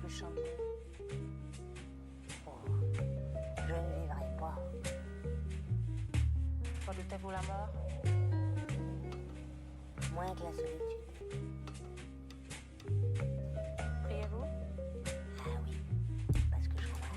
chanter. Oh, je ne vivrai pas. Redoutez-vous la mort? Moins que la solitude. Priez-vous? Ah oui, parce que je crois.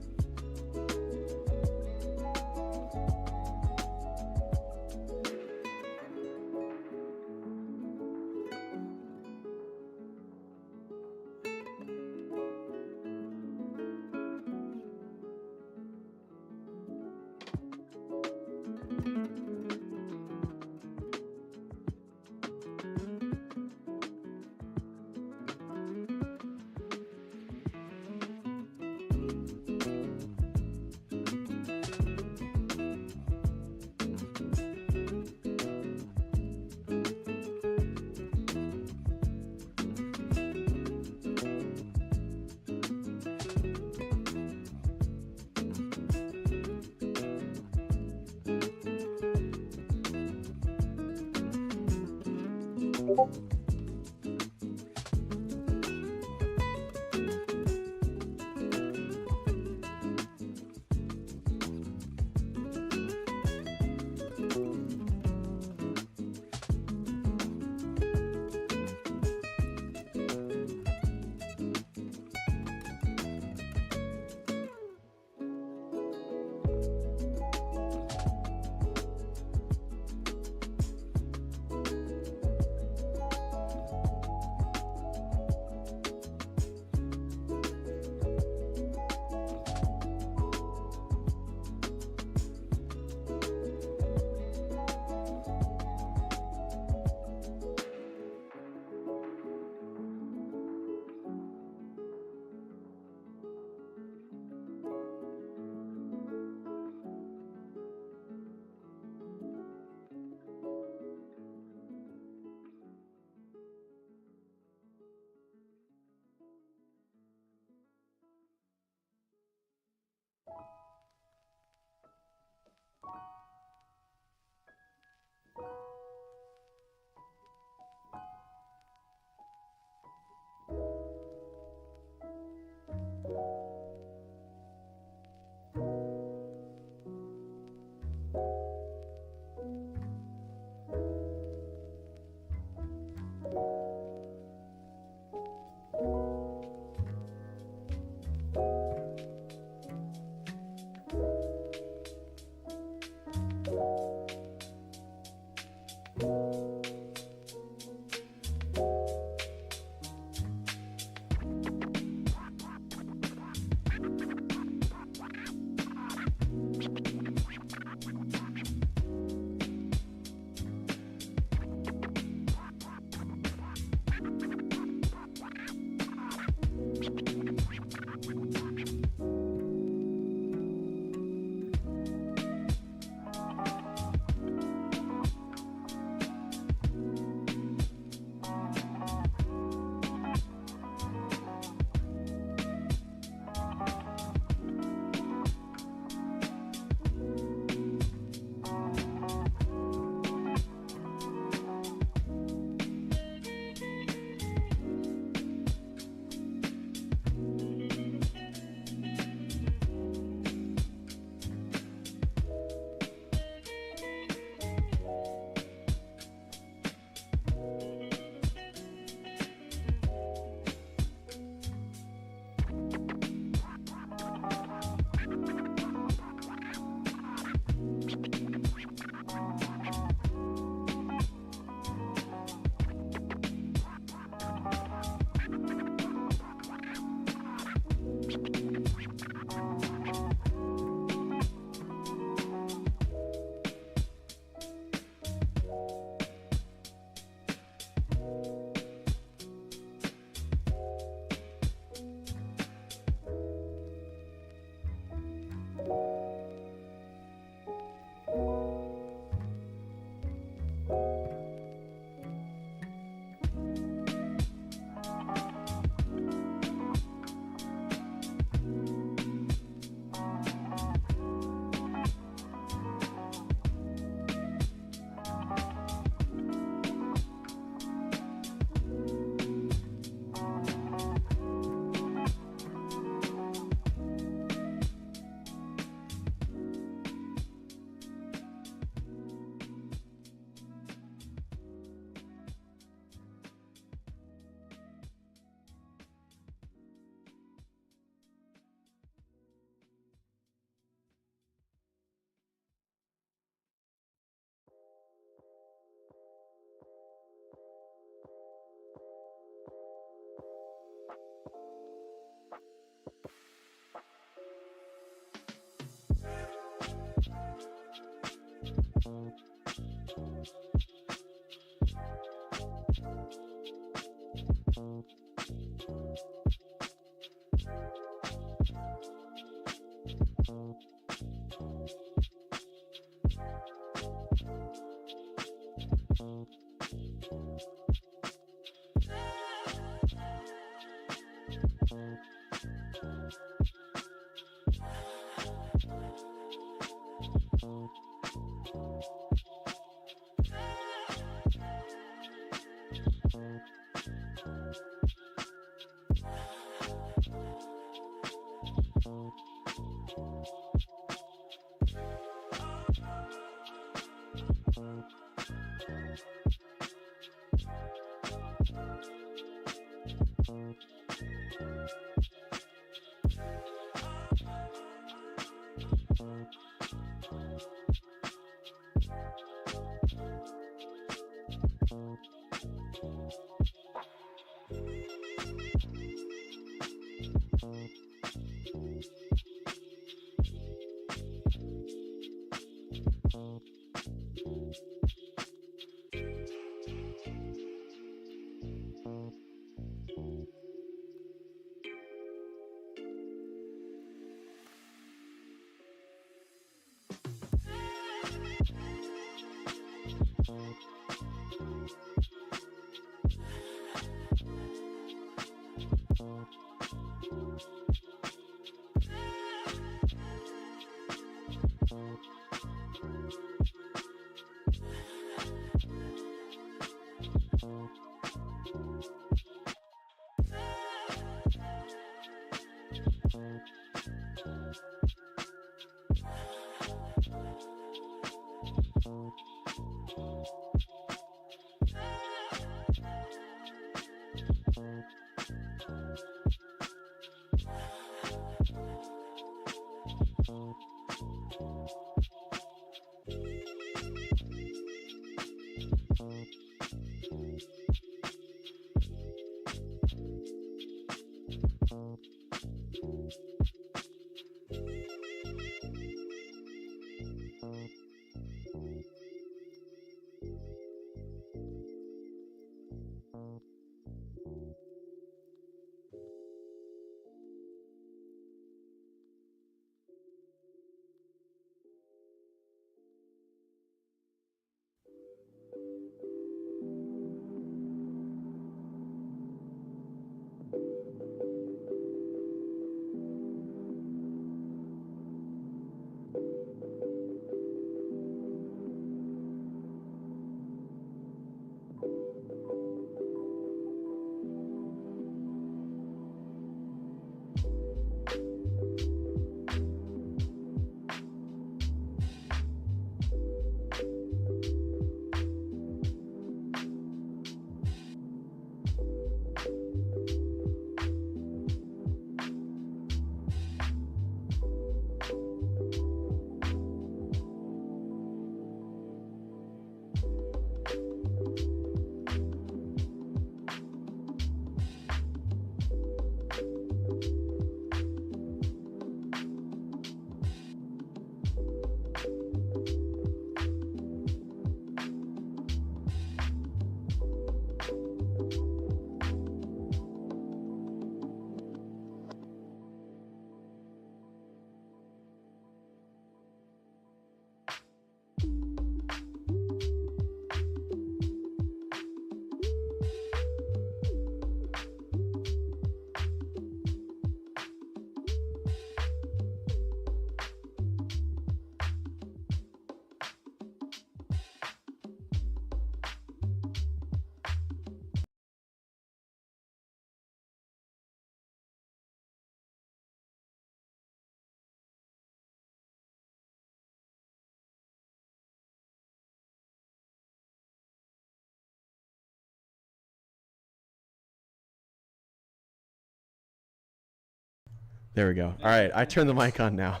There we go. All right, I turned the mic on now,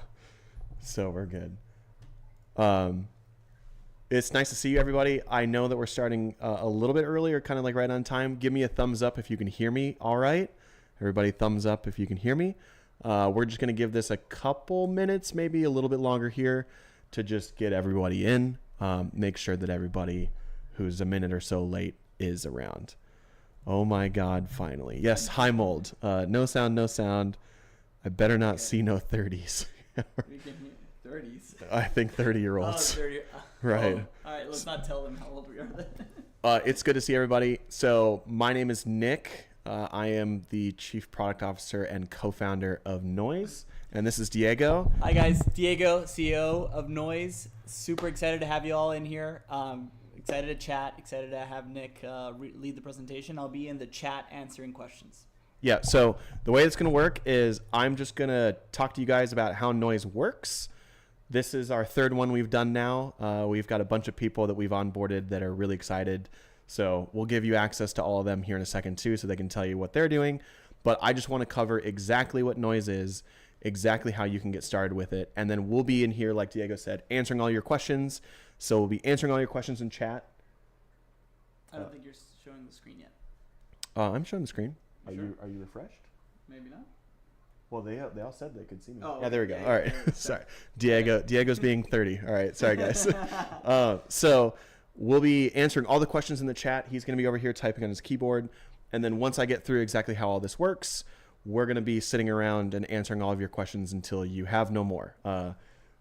so we're good. It's nice to see you, everybody. I know that we're starting a little bit earlier, kind of like right on time. Give me a thumbs up if you can hear me. All right, everybody, thumbs up if you can hear me. We're just going to give this a couple minutes, maybe a little bit longer here, to just get everybody in. Make sure that everybody who's a minute or so late is around. Oh my God, finally. Yes, hi mold. No sound, no sound. I better not see no 30s. 30s? I think 30-year-olds. Oh, 30. Right. Oh, all right, let's not tell them how old we are then. It's good to see everybody. So my name is Nick. I am the Chief Product Officer and co-founder of Noise. And this is Diego. Hi, guys. Diego, CEO of Noise. Super excited to have you all in here. Excited to chat. Excited to have Nick lead the presentation. I'll be in the chat answering questions. Yeah, so the way it's going to work is I'm just going to talk to you guys about how Noise works. This is our third one we've done now. We've got a bunch of people that we've onboarded that are really excited. So we'll give you access to all of them here in a second too, so they can tell you what they're doing. But I just want to cover exactly what Noise is, exactly how you can get started with it. And then we'll be in here, like Diego said, answering all your questions. So we'll be answering all your questions in chat. I don't think you're showing the screen yet. I'm showing the screen. Sure? Are you refreshed? Maybe not. Well, they all said they could see me. Oh, yeah, there we go. yeah, All right. yeah. Sorry. Diego's being 30. All right. Sorry, guys. So we'll be answering all the questions in the chat. He's going to be over here typing on his keyboard. And then once I get through exactly how all this works, we're going to be sitting around and answering all of your questions until you have no more.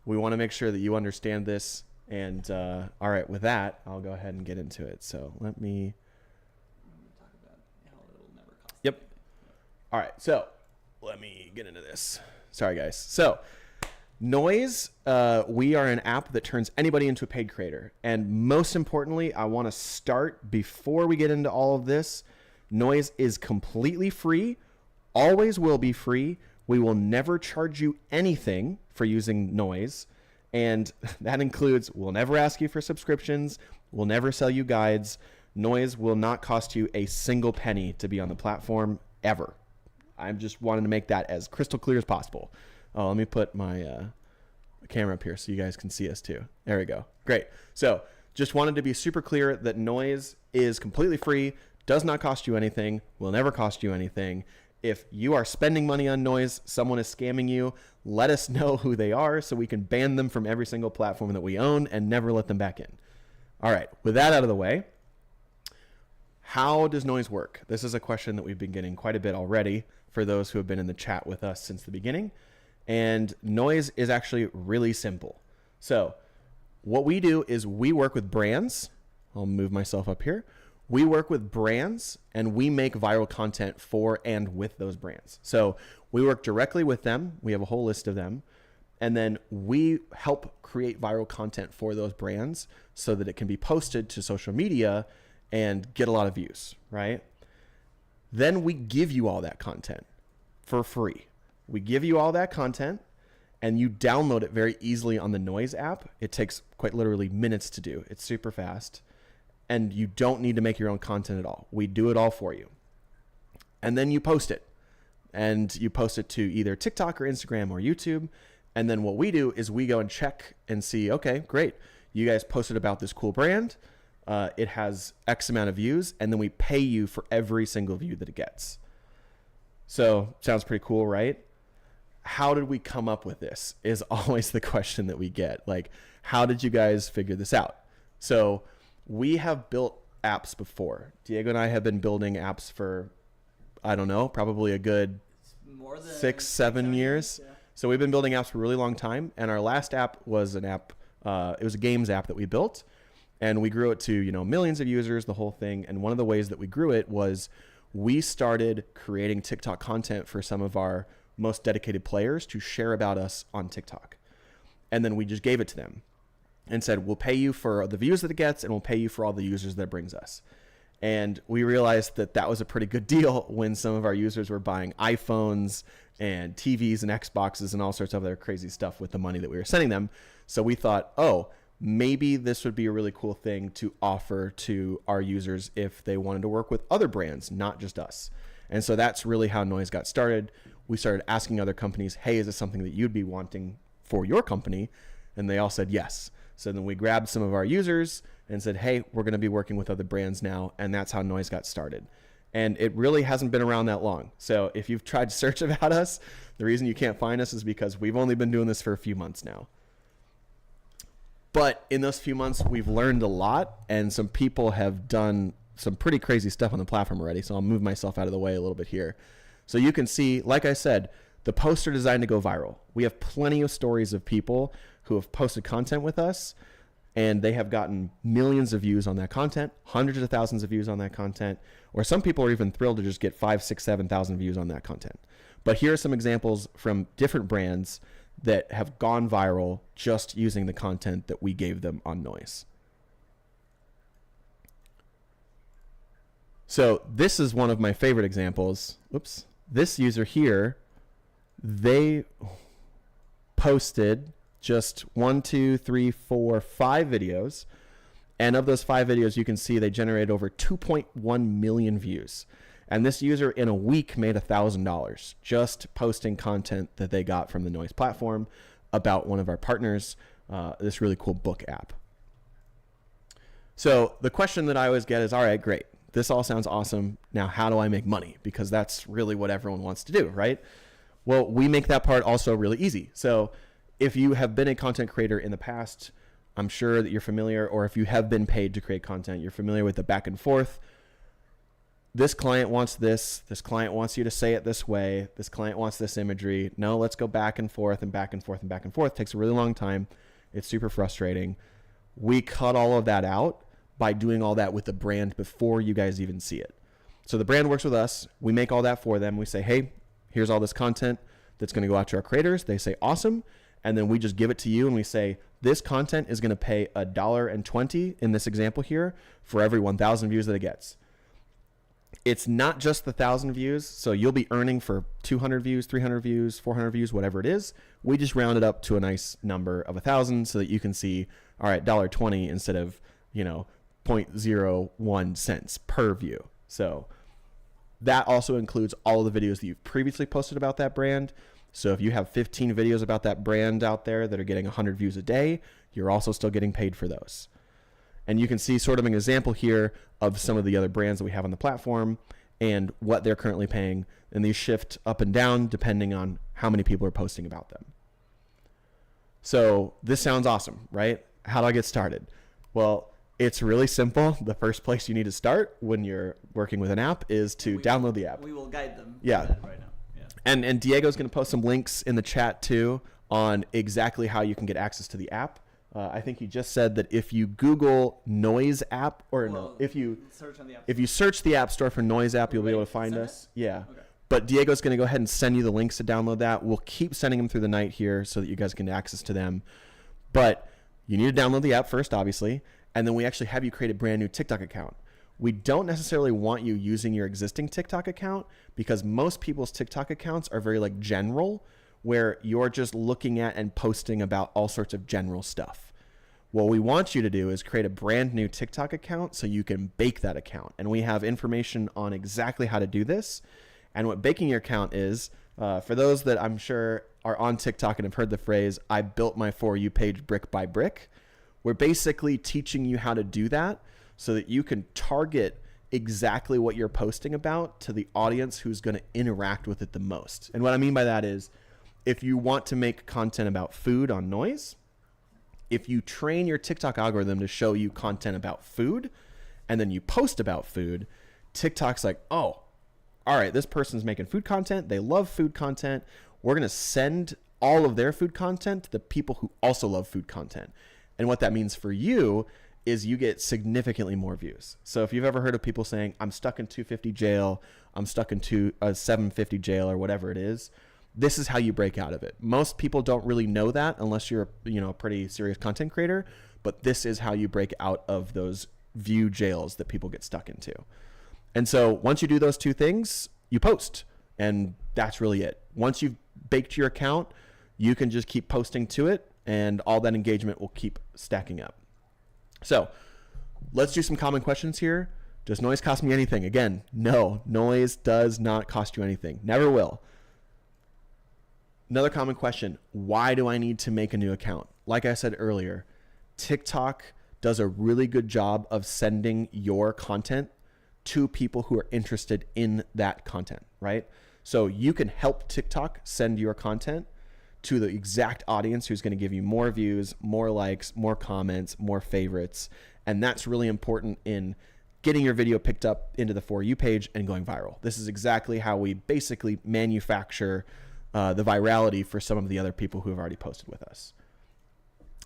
We want to make sure that you understand this. And all right, with that, I'll go ahead and get into it. So let me talk about how it'll never cost. Yep. All right. So let me get into this. Sorry, guys. So Noise, we are an app that turns anybody into a paid creator. And most importantly, I want to start before we get into all of this. Noise is completely free, always will be free. We will never charge you anything for using Noise. And that includes, we'll never ask you for subscriptions. We'll never sell you guides. Noise will not cost you a single penny to be on the platform ever. I'm just wanting to make that as crystal clear as possible. Oh, let me put my camera up here so you guys can see us too. There we go. Great. So just wanted to be super clear that Noise is completely free, does not cost you anything, will never cost you anything. If you are spending money on Noise, someone is scamming you, let us know who they are so we can ban them from every single platform that we own and never let them back in. All right. With that out of the way, how does Noise work? This is a question that we've been getting quite a bit already for those who have been in the chat with us since the beginning. And Noise is actually really simple. So what we do is we work with brands. I'll move myself up here. We work with brands and we make viral content for and with those brands. So we work directly with them. We have a whole list of them. And then we help create viral content for those brands so that it can be posted to social media and get a lot of views, right? Then we give you all that content for free. We give you all that content and you download it very easily on the Noise app. It takes quite literally minutes to do. It's super fast. And you don't need to make your own content at all. We do it all for you. And then you post it. And you post it to either TikTok or Instagram or YouTube. And then what we do is we go and check and see, okay, great. You guys posted about this cool brand. It has X amount of views. And then we pay you for every single view that it gets. So sounds pretty cool, right? How did we come up with this is always the question that we get. Like, how did you guys figure this out? So we have built apps before. Diego and I have been building apps for, I don't know, probably a good more than 6-7 years. Yeah. So we've been building apps for a really long time. And our last app was an app, it was a games app that we built. And we grew it to, millions of users, the whole thing. And one of the ways that we grew it was we started creating TikTok content for some of our most dedicated players to share about us on TikTok. And then we just gave it to them and said, we'll pay you for the views that it gets and we'll pay you for all the users that it brings us. And we realized that that was a pretty good deal when some of our users were buying iPhones and TVs and Xboxes and all sorts of other crazy stuff with the money that we were sending them. So we thought, oh, maybe this would be a really cool thing to offer to our users if they wanted to work with other brands, not just us. And so that's really how Noise got started. We started asking other companies, hey, is this something that you'd be wanting for your company? And they all said yes. So then we grabbed some of our users and said, hey, we're going to be working with other brands now. And that's how Noise got started. And it really hasn't been around that long. So if you've tried to search about us, the reason you can't find us is because we've only been doing this for a few months now. But in those few months, we've learned a lot, and some people have done some pretty crazy stuff on the platform already. So I'll move myself out of the way a little bit here. So you can see, like I said, the posts are designed to go viral. We have plenty of stories of people who have posted content with us, and they have gotten millions of views on that content, hundreds of thousands of views on that content, or some people are even thrilled to just get 5, 6, 7,000 views on that content. But here are some examples from different brands that have gone viral just using the content that we gave them on Noise. So this is one of my favorite examples. Oops. This user here, they posted just 1, 2, 3, 4, 5 videos. And of those 5 videos, you can see they generated over 2.1 million views. And this user in a week made $1,000 just posting content that they got from the Noise platform about one of our partners, this really cool book app. So the question that I always get is, all right, great. This all sounds awesome. Now, how do I make money? Because that's really what everyone wants to do, right? Well, we make that part also really easy. So if you have been a content creator in the past, I'm sure that you're familiar, or if you have been paid to create content, you're familiar with the back and forth. This client wants this client wants you to say it this way, this client wants this imagery. No, let's go back and forth and back and forth and back and forth. It takes a really long time. It's super frustrating. We cut all of that out by doing all that with the brand before you guys even see it. So the brand works with us. We make all that for them. We say, hey, here's all this content that's going to go out to our creators. They say, awesome. And then we just give it to you and we say, this content is going to pay $1.20 in this example here for every 1,000 views that it gets. It's not just the 1,000 views. So you'll be earning for 200 views, 300 views, 400 views, whatever it is. We just round it up to a nice number of 1,000 so that you can see, all right, $1.20 instead of, 0.01 cents per view. So that also includes all of the videos that you've previously posted about that brand. So if you have 15 videos about that brand out there that are getting 100 views a day, you're also still getting paid for those. And you can see sort of an example here of some of the other brands that we have on the platform and what they're currently paying. And these shift up and down depending on how many people are posting about them. So this sounds awesome, right? How do I get started? Well, it's really simple. The first place you need to start when you're working with an app is to download the app. We will guide them. Yeah. Right now. Yeah. And Diego's going to post some links in the chat too on exactly how you can get access to the app. I think he just said that if you Google Noise app, if you search the App Store for Noise app, you'll be able to find us. Yeah. Okay. But Diego's going to go ahead and send you the links to download that. We'll keep sending them through the night here so that you guys can get access to them. But you need to download the app first, obviously. And then we actually have you create a brand new TikTok account. We don't necessarily want you using your existing TikTok account because most people's TikTok accounts are very general, where you're just looking at and posting about all sorts of general stuff. What we want you to do is create a brand new TikTok account so you can bake that account. And we have information on exactly how to do this. And what baking your account is, for those that I'm sure are on TikTok and have heard the phrase, I built my For You page brick by brick. We're basically teaching you how to do that so that you can target exactly what you're posting about to the audience who's going to interact with it the most. And what I mean by that is, if you want to make content about food on Noise, if you train your TikTok algorithm to show you content about food and then you post about food, TikTok's like, oh, all right, this person's making food content. They love food content. We're going to send all of their food content to the people who also love food content. And what that means for you is you get significantly more views. So if you've ever heard of people saying, I'm stuck in 250 jail, I'm stuck in 750 jail or whatever it is, this is how you break out of it. Most people don't really know that unless you're a pretty serious content creator, but this is how you break out of those view jails that people get stuck into. And so once you do those two things, you post, and that's really it. Once you've baked your account, you can just keep posting to it, and all that engagement will keep stacking up. So let's do some common questions here. Does Noise cost me anything? Again, no, Noise does not cost you anything. Never will. Another common question, why do I need to make a new account? Like I said earlier, TikTok does a really good job of sending your content to people who are interested in that content, right? So you can help TikTok send your content to the exact audience who's going to give you more views, more likes, more comments, more favorites. And that's really important in getting your video picked up into the For You page and going viral. This is exactly how we basically manufacture the virality for some of the other people who have already posted with us.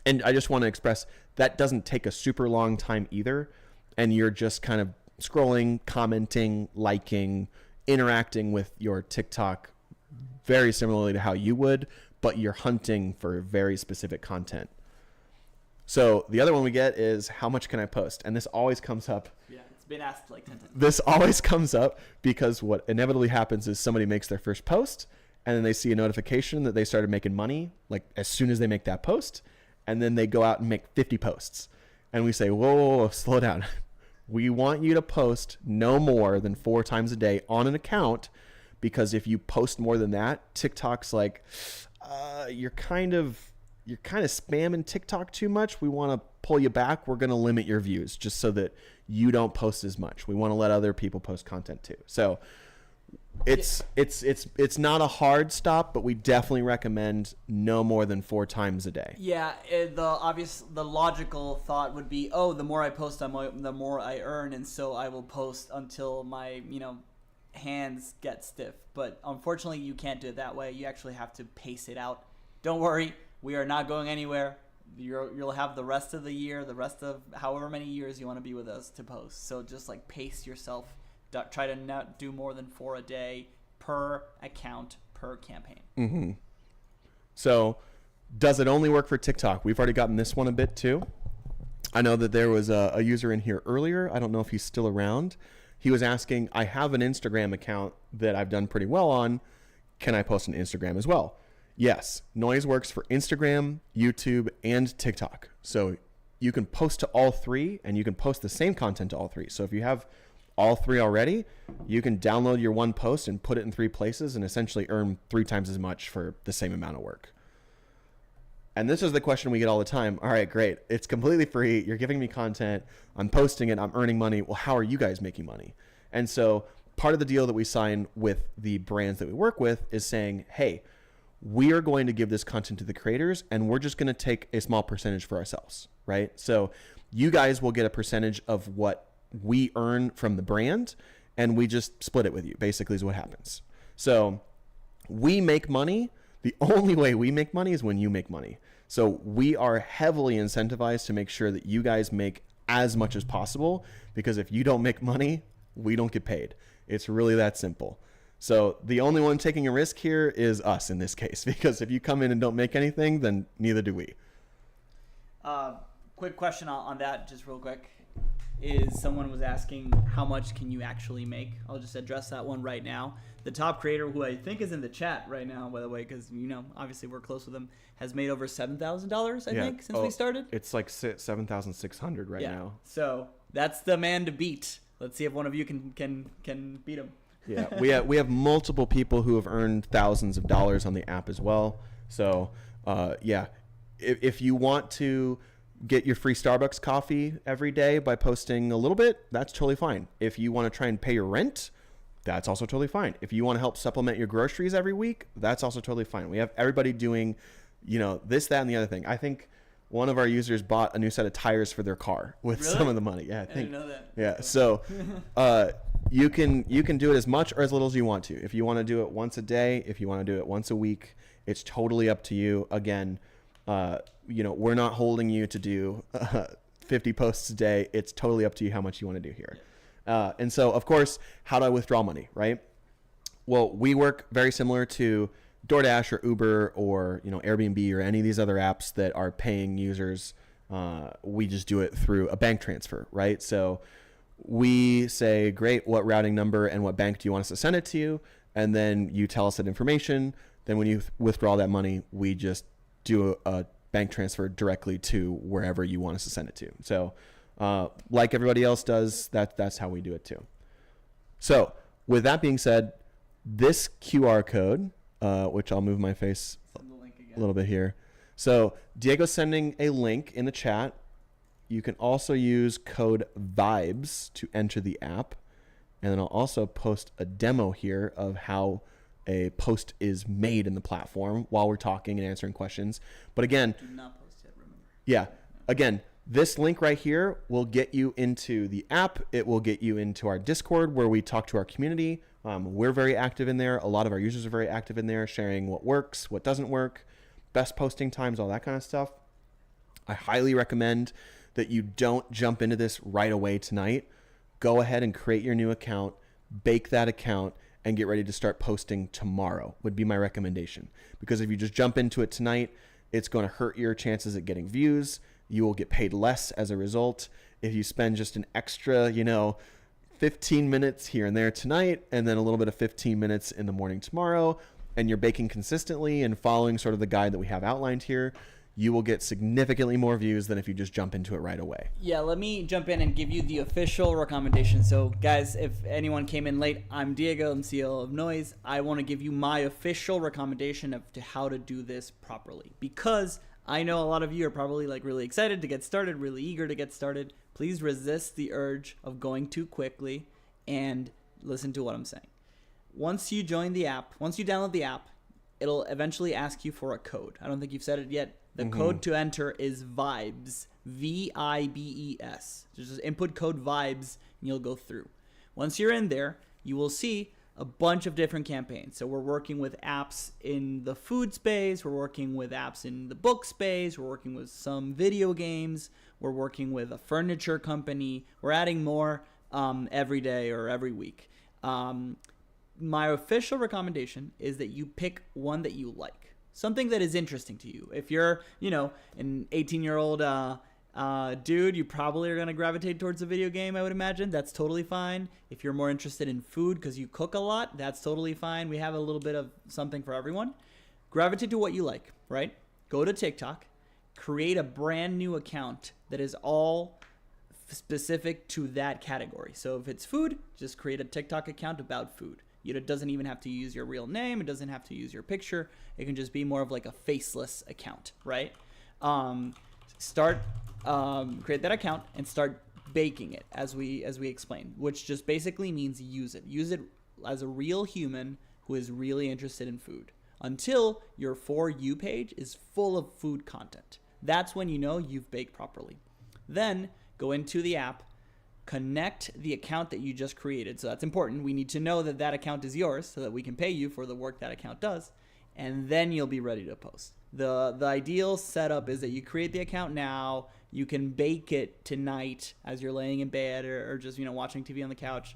And I just want to express that doesn't take a super long time either. And you're just kind of scrolling, commenting, liking, interacting with your TikTok very similarly to how you would, but you're hunting for very specific content. So the other one we get is, how much can I post? And this always comes up. Yeah, it's been asked like 10 times. This always comes up because what inevitably happens is somebody makes their first post and then they see a notification that they started making money, like as soon as they make that post, and then they go out and make 50 posts. And we say, whoa, slow down. We want you to post no more than 4 times a day on an account, because if you post more than that, TikTok's like, you're kind of spamming TikTok too much. We want to pull you back. We're going to limit your views just so that you don't post as much. We want to let other people post content too. So it's not a hard stop, but we definitely recommend no more than 4 times a day. Yeah, the logical thought would be, oh, the more I post, the more I earn, and so I will post until my hands get stiff. But unfortunately, you can't do it that way. You actually have to pace it out. Don't worry, we are not going anywhere. You'll have the rest of the year, the rest of however many years you want to be with us to post. So just like pace yourself. Try to not do more than 4 a day per account per campaign. Mm-hmm. So does it only work for TikTok? We've already gotten this one a bit too. I know that there was a user in here earlier. I don't know if he's still around. He was asking, I have an Instagram account that I've done pretty well on. Can I post on Instagram as well? Yes, Noise works for Instagram, YouTube, and TikTok. So you can post to all 3, and you can post the same content to all 3. So if you have all 3 already, you can download your one post and put it in 3 places and essentially earn 3 times as much for the same amount of work. And this is the question we get all the time. All right, great. It's completely free. You're giving me content. I'm posting it. I'm earning money. Well, how are you guys making money? And so part of the deal that we sign with the brands that we work with is saying, hey, we are going to give this content to the creators, and we're just going to take a small percentage for ourselves, right? So you guys will get a percentage of what we earn from the brand, and we just split it with you, basically, is what happens. So we make money. The only way we make money is when you make money. So we are heavily incentivized to make sure that you guys make as much as possible, because if you don't make money, we don't get paid. It's really that simple. So the only one taking a risk here is us in this case, because if you come in and don't make anything, then neither do we. Quick question on that, just real quick. Is someone was asking how much can you actually make? I'll just address that one right now. The top creator, who I think is in the chat right now, by the way, because obviously we're close with him, has made over $7,000 I think since we started. It's like 7,600 right now. So that's the man to beat. Let's see if one of you can beat him. Yeah, we have multiple people who have earned thousands of dollars on the app as well. So if you want to get your free Starbucks coffee every day by posting a little bit, that's totally fine. If you want to try and pay your rent, that's also totally fine. If you want to help supplement your groceries every week, that's also totally fine. We have everybody doing, this, that, and the other thing. I think one of our users bought a new set of tires for their car with some of the money. Yeah, I think. I didn't know that. Yeah, so you can do it as much or as little as you want to. If you want to do it once a day, if you want to do it once a week, it's totally up to you. Again, we're not holding you to do 50 posts a day. It's totally up to you how much you want to do here. And so, of course, how do I withdraw money, right? Well, we work very similar to DoorDash or Uber or Airbnb or any of these other apps that are paying users. We just do it through a bank transfer, right? So we say, great, what routing number and what bank do you want us to send it to? And then you tell us that information. Then when you withdraw that money, we just do a bank transfer directly to wherever you want us to send it to. So like everybody else does, that's how we do it too. So with that being said, this QR code, which I'll move my face a little bit here. So Diego's sending a link in the chat. You can also use code VIBES to enter the app. And then I'll also post a demo here of how a post is made in the platform while we're talking and answering questions. But again, do not post it, remember. Yeah. Again, this link right here will get you into the app. It will get you into our Discord where we talk to our community. We're very active in there. A lot of our users are very active in there, sharing what works, what doesn't work, best posting times, all that kind of stuff. I highly recommend that you don't jump into this right away tonight. Go ahead and create your new account, bake that account, and get ready to start posting tomorrow would be my recommendation. Because if you just jump into it tonight, it's going to hurt your chances at getting views. You will get paid less as a result. If you spend just an extra, 15 minutes here and there tonight, and then a little bit of 15 minutes in the morning tomorrow, and you're baking consistently and following sort of the guide that we have outlined here, you will get significantly more views than if you just jump into it right away. Yeah, let me jump in and give you the official recommendation. So, guys, if anyone came in late, I'm Diego, I'm CEO of Noise. I want to give you my official recommendation of to how to do this properly, because I know a lot of you are probably like really excited to get started, really eager to get started. Please resist the urge of going too quickly and listen to what I'm saying. Once you join the app, once you download the app, it'll eventually ask you for a code. I don't think you've said it yet. The code to enter is VIBES, VIBES. So just input code VIBES and you'll go through. Once you're in there, you will see a bunch of different campaigns. So we're working with apps in the food space. We're working with apps in the book space. We're working with some video games. We're working with a furniture company. We're adding more every day or every week. My official recommendation is that you pick one that you like. Something that is interesting to you. If you're, an 18-year-old dude, you probably are going to gravitate towards a video game, I would imagine. That's totally fine. If you're more interested in food because you cook a lot, that's totally fine. We have a little bit of something for everyone. Gravitate to what you like, right? Go to TikTok, create a brand new account that is all specific to that category. So if it's food, just create a TikTok account about food. It doesn't even have to use your real name. It doesn't have to use your picture. It can just be more of like a faceless account, right? Create that account and start baking it as we explained, which just basically means use it. Use it as a real human who is really interested in food until your For You page is full of food content. That's when you know you've baked properly. Then go into the app, connect the account that you just created. So that's important. We need to know that that account is yours so that we can pay you for the work that account does. And then you'll be ready to post. The ideal setup is that you create the account now. You can bake it tonight as you're laying in bed or just watching TV on the couch.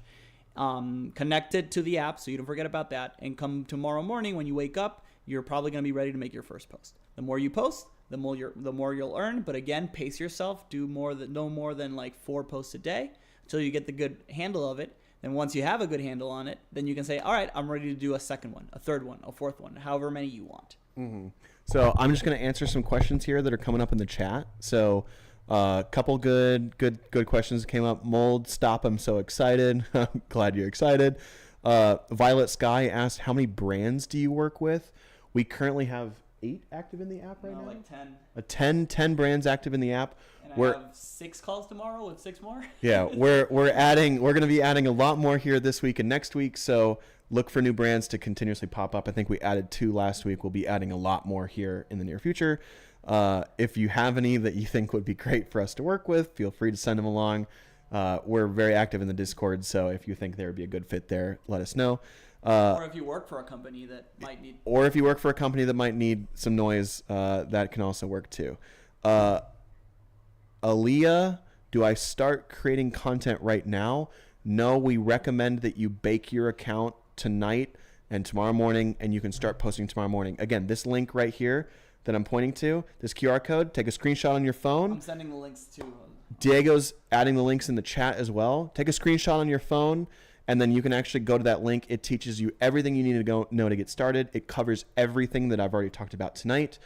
Connect it to the app so you don't forget about that. And come tomorrow morning when you wake up, you're probably going to be ready to make your first post. The more you post, the more you'll earn. But again, pace yourself. Do no more than like 4 posts a day until you get the good handle of it. Then once you have a good handle on it, then you can say, all right, I'm ready to do a second one, a third one, a fourth one, however many you want. Mm-hmm. So I'm just going to answer some questions here that are coming up in the chat. So a couple good questions came up. Mold, stop, I'm so excited. I'm glad you're excited. Violet Sky asked, how many brands do you work with? We currently have 8 active in the app right now? Like 10. 10 brands active in the app. And I have 6 calls tomorrow with 6 more. Yeah, we're going to be adding a lot more here this week and next week. So look for new brands to continuously pop up. I think we added 2 last week. We'll be adding a lot more here in the near future. If you have any that you think would be great for us to work with, feel free to send them along. We're very active in the Discord, so if you think there would be a good fit there, let us know. Or if you work for a company that might need some noise, that can also work too. Aaliyah, do I start creating content right now? No, we recommend that you bake your account tonight and tomorrow morning, and you can start posting tomorrow morning. Again, this link right here that I'm pointing to, this QR code, take a screenshot on your phone. I'm sending the links to Diego's adding the links in the chat as well. Take a screenshot on your phone, and then you can actually go to that link. It teaches you everything you need to know to get started. It covers everything that I've already talked about tonight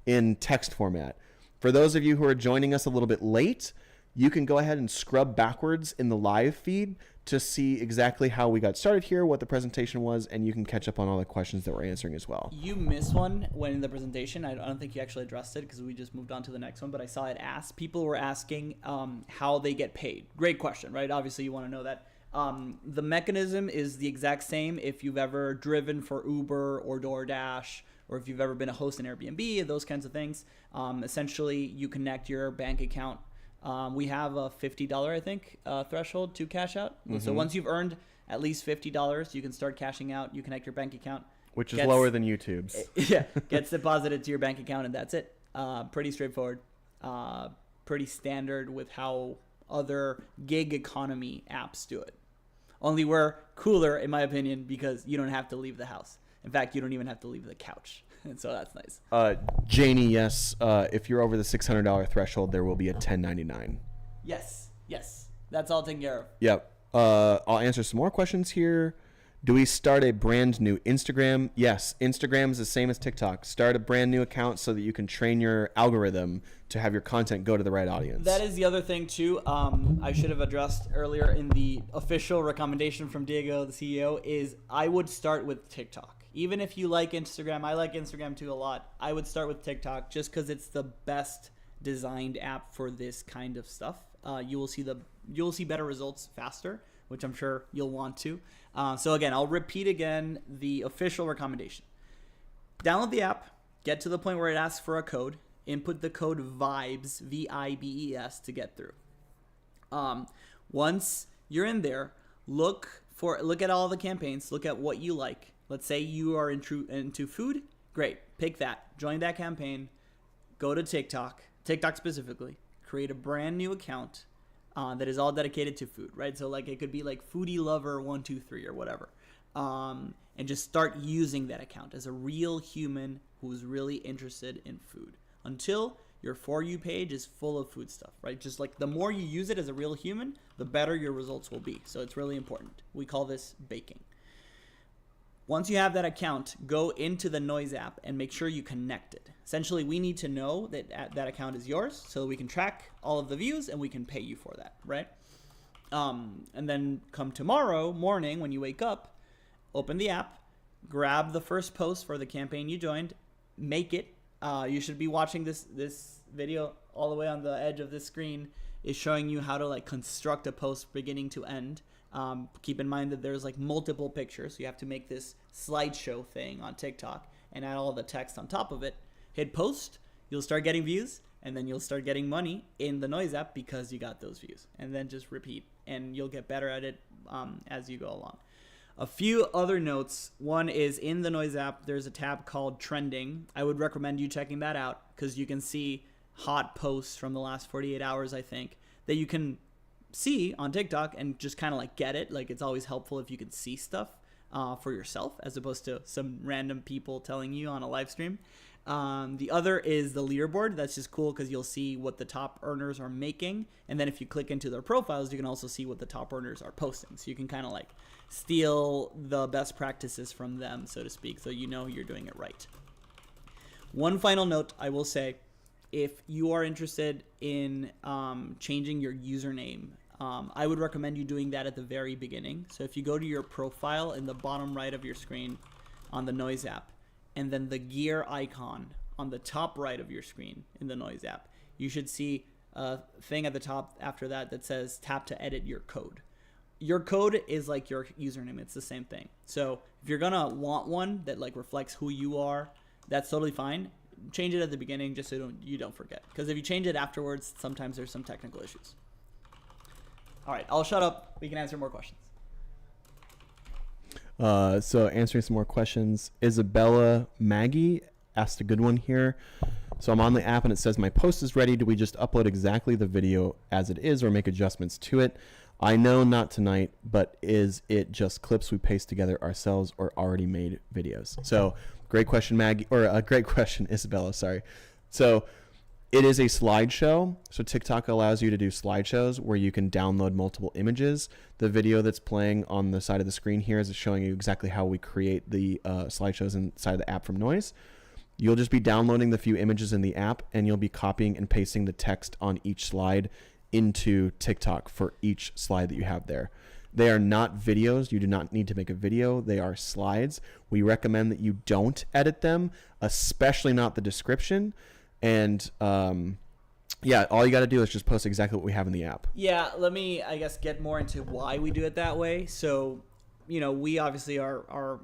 in text format. For those of you who are joining us a little bit late, you can go ahead and scrub backwards in the live feed to see exactly how we got started here, what the presentation was, and you can catch up on all the questions that we're answering as well. You missed one when in the presentation. I don't think you actually addressed it because we just moved on to the next one, but I saw it asked. People were asking how they get paid. Great question, right? Obviously, you want to know that. The mechanism is the exact same if you've ever driven for Uber or DoorDash, or if you've ever been a host in Airbnb, those kinds of things. Essentially, you connect your bank account. We have a $50, I think, threshold to cash out. Mm-hmm. So once you've earned at least $50, you can start cashing out. You connect your bank account. Which is lower than YouTube's. Yeah, gets deposited to your bank account, and that's it. Pretty straightforward. Pretty standard with how other gig economy apps do it. Only we're cooler, in my opinion, because you don't have to leave the house. In fact, you don't even have to leave the couch. And so that's nice. Janie, yes. If you're over the $600 threshold, there will be a 1099. Yes. That's all taken care of. Yep. I'll answer some more questions here. Do we start a brand new Instagram? Yes, Instagram is the same as TikTok. Start a brand new account so that you can train your algorithm to have your content go to the right audience. That is the other thing too. I should have addressed earlier in the official recommendation from Diego, the CEO, is I would start with TikTok. Even if you like Instagram, I like Instagram too a lot. I would start with TikTok just because it's the best designed app for this kind of stuff. You will see better results faster, which I'm sure you'll want to. So again, I'll repeat again the official recommendation. Download the app, get to the point where it asks for a code, input the code VIBES, VIBES, to get through. Once you're in there, look at all the campaigns, look at what you like. Let's say you are into food, great, pick that, join that campaign, go to TikTok specifically, create a brand new account that is all dedicated to food, right? So like it could be like Foodie Lover 123 or whatever, and just start using that account as a real human who's really interested in food until your For You page is full of food stuff, right? Just like the more you use it as a real human, the better your results will be. So it's really important. We call this baking. Once you have that account, go into the Noise app and make sure you connect it. Essentially, we need to know that that account is yours so that we can track all of the views and we can pay you for that, right? And then come tomorrow morning when you wake up, open the app, grab the first post for the campaign you joined, make it. You should be watching this video all the way on the edge of this screen is showing you how to like construct a post beginning to end. Keep in mind that there's like multiple pictures. So you have to make this slideshow thing on TikTok and add all the text on top of it. Hit post, you'll start getting views, and then you'll start getting money in the Noise app because you got those views. And then just repeat, and you'll get better at it as you go along. A few other notes. One is in the Noise app, there's a tab called Trending. I would recommend you checking that out because you can see hot posts from the last 48 hours, I think, that you can see on TikTok and just kind of like get it. Like it's always helpful if you can see stuff for yourself as opposed to some random people telling you on a live stream. The other is the leaderboard. That's just cool because you'll see what the top earners are making. And then if you click into their profiles, you can also see what the top earners are posting. So you can kind of like steal the best practices from them, so to speak, so you know you're doing it right. One final note I will say, if you are interested in changing your username, I would recommend you doing that at the very beginning. So if you go to your profile in the bottom right of your screen on the Noise app, and then the gear icon on the top right of your screen in the Noise app, you should see a thing at the top after that that says tap to edit your code. Your code is like your username. It's the same thing. So if you're gonna want one that like reflects who you are, that's totally fine. Change it at the beginning just so you don't forget. Because if you change it afterwards, sometimes there's some technical issues. All right, I'll shut up. We can answer more questions. So answering some more questions, Isabella Maggie asked a good one here. So I'm on the app and it says my post is ready. Do we just upload exactly the video as it is or make adjustments to it? I know not tonight, but is it just clips we paste together ourselves or already made videos? So great question, Maggie, or a great question, Isabella, sorry. So it is a slideshow. So TikTok allows you to do slideshows where you can download multiple images. The video that's playing on the side of the screen here is showing you exactly how we create the slideshows inside the app from Noise. You'll just be downloading the few images in the app and you'll be copying and pasting the text on each slide into TikTok for each slide that you have there. They are not videos. You do not need to make a video. They are slides. We recommend that you don't edit them, especially not the description. And yeah, all you got to do is just post exactly what we have in the app. Yeah, let me, I guess, get more into why we do it that way. So, you know, we obviously are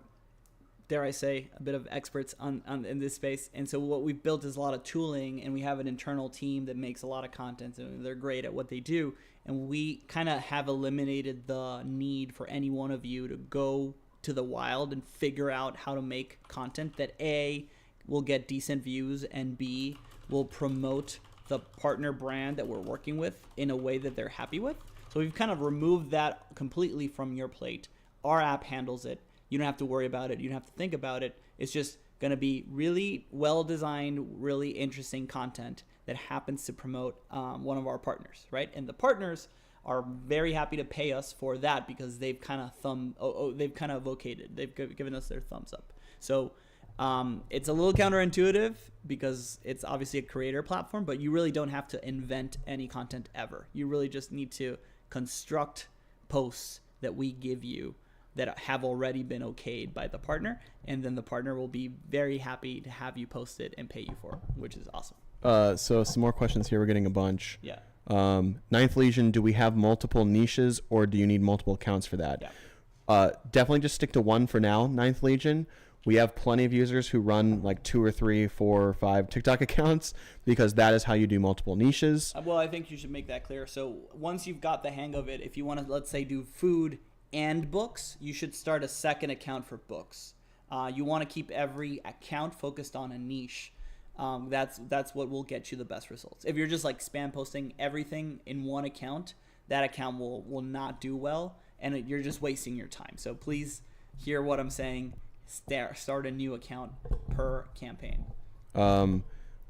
dare I say, a bit of experts in this space. And so what we've built is a lot of tooling, and we have an internal team that makes a lot of content, and they're great at what they do. And we kind of have eliminated the need for any one of you to go to the wild and figure out how to make content that A, will get decent views, and B, will promote the partner brand that we're working with in a way that they're happy with. So we've kind of removed that completely from your plate. Our app handles it. You don't have to worry about it. You don't have to think about it. It's just going to be really well-designed, really interesting content that happens to promote one of our partners, right? And the partners are very happy to pay us for that because they've kind of vocated. They've given us their thumbs up. So it's a little counterintuitive because it's obviously a creator platform, but you really don't have to invent any content ever. You really just need to construct posts that we give you that have already been okayed by the partner, and then the partner will be very happy to have you post it and pay you for it, which is awesome. So some more questions here. We're getting a bunch. Yeah. Ninth Legion, do we have multiple niches or do you need multiple accounts for that? Yeah. Definitely just stick to one for now, Ninth Legion. We have plenty of users who run like 2 or 3, 4 or 5 TikTok accounts because that is how you do multiple niches. Well, I think you should make that clear. So once you've got the hang of it, if you want to, let's say, do food and books, you should start a second account for books. You want to keep every account focused on a niche. That's what will get you the best results. If you're just like spam posting everything in one account, that account will not do well, and you're just wasting your time. So please hear what I'm saying. Start a new account per campaign.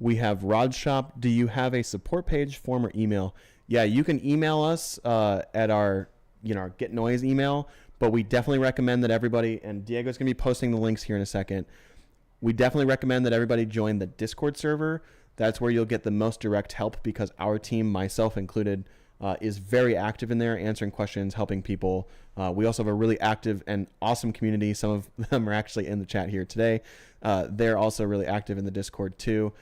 We have Rod Shop. Do you have a support page, form, or email? Yeah, you can email us at our our Get Noise email, but we definitely recommend that everybody, and Diego's going to be posting the links here in a second. We definitely recommend that everybody join the Discord server. That's where you'll get the most direct help because our team, myself included, is very active in there, answering questions, helping people. We also have a really active and awesome community. Some of them are actually in the chat here today. They're also really active in the Discord too,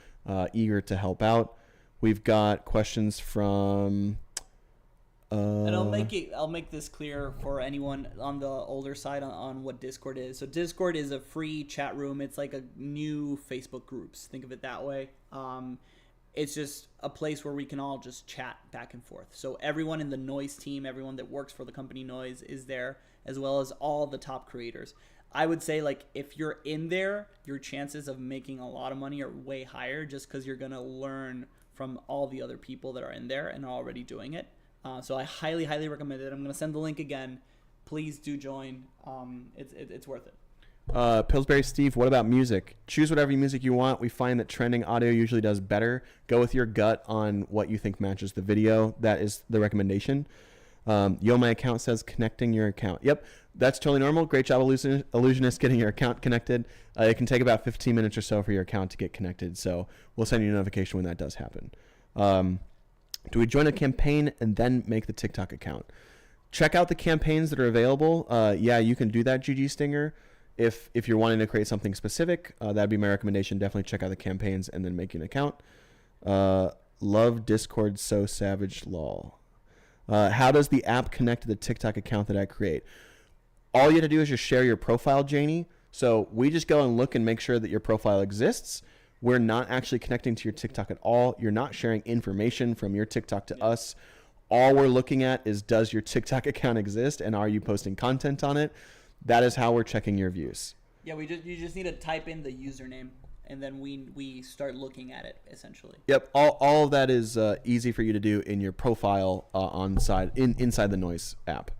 eager to help out. We've got questions from... and I'll make this clear for anyone on the older side on what Discord is. So Discord is a free chat room. It's like a new Facebook groups. Think of it that way. It's just a place where we can all just chat back and forth. So everyone in the Noise team, everyone that works for the company Noise is there, as well as all the top creators. I would say, like, if you're in there, your chances of making a lot of money are way higher just because you're going to learn from all the other people that are in there and are already doing it. So I highly, highly recommend it. I'm going to send the link again. Please do join. It's worth it. Pillsbury Steve, what about music? Choose whatever music you want. We find that trending audio usually does better. Go with your gut on what you think matches the video. That is the recommendation. My account says connecting your account. Yep, that's totally normal. Great job, Illusionist, getting your account connected. It can take about 15 minutes or so for your account to get connected. So we'll send you a notification when that does happen. Do we join a campaign and then make the TikTok account? Check out the campaigns that are available. Yeah, you can do that, GG Stinger. If you're wanting to create something specific, that'd be my recommendation. Definitely check out the campaigns and then make an account. Love Discord so savage lol. How does the app connect to the TikTok account that I create? All you have to do is just share your profile, Janie. So we just go and look and make sure that your profile exists. We're not actually connecting to your TikTok at all. You're not sharing information from your TikTok to us. All we're looking at is, does your TikTok account exist and are you posting content on it? That is how we're checking your views. Yeah, you just need to type in the username and then we start looking at it essentially. Yep, all of that is easy for you to do in your profile inside the Noise app.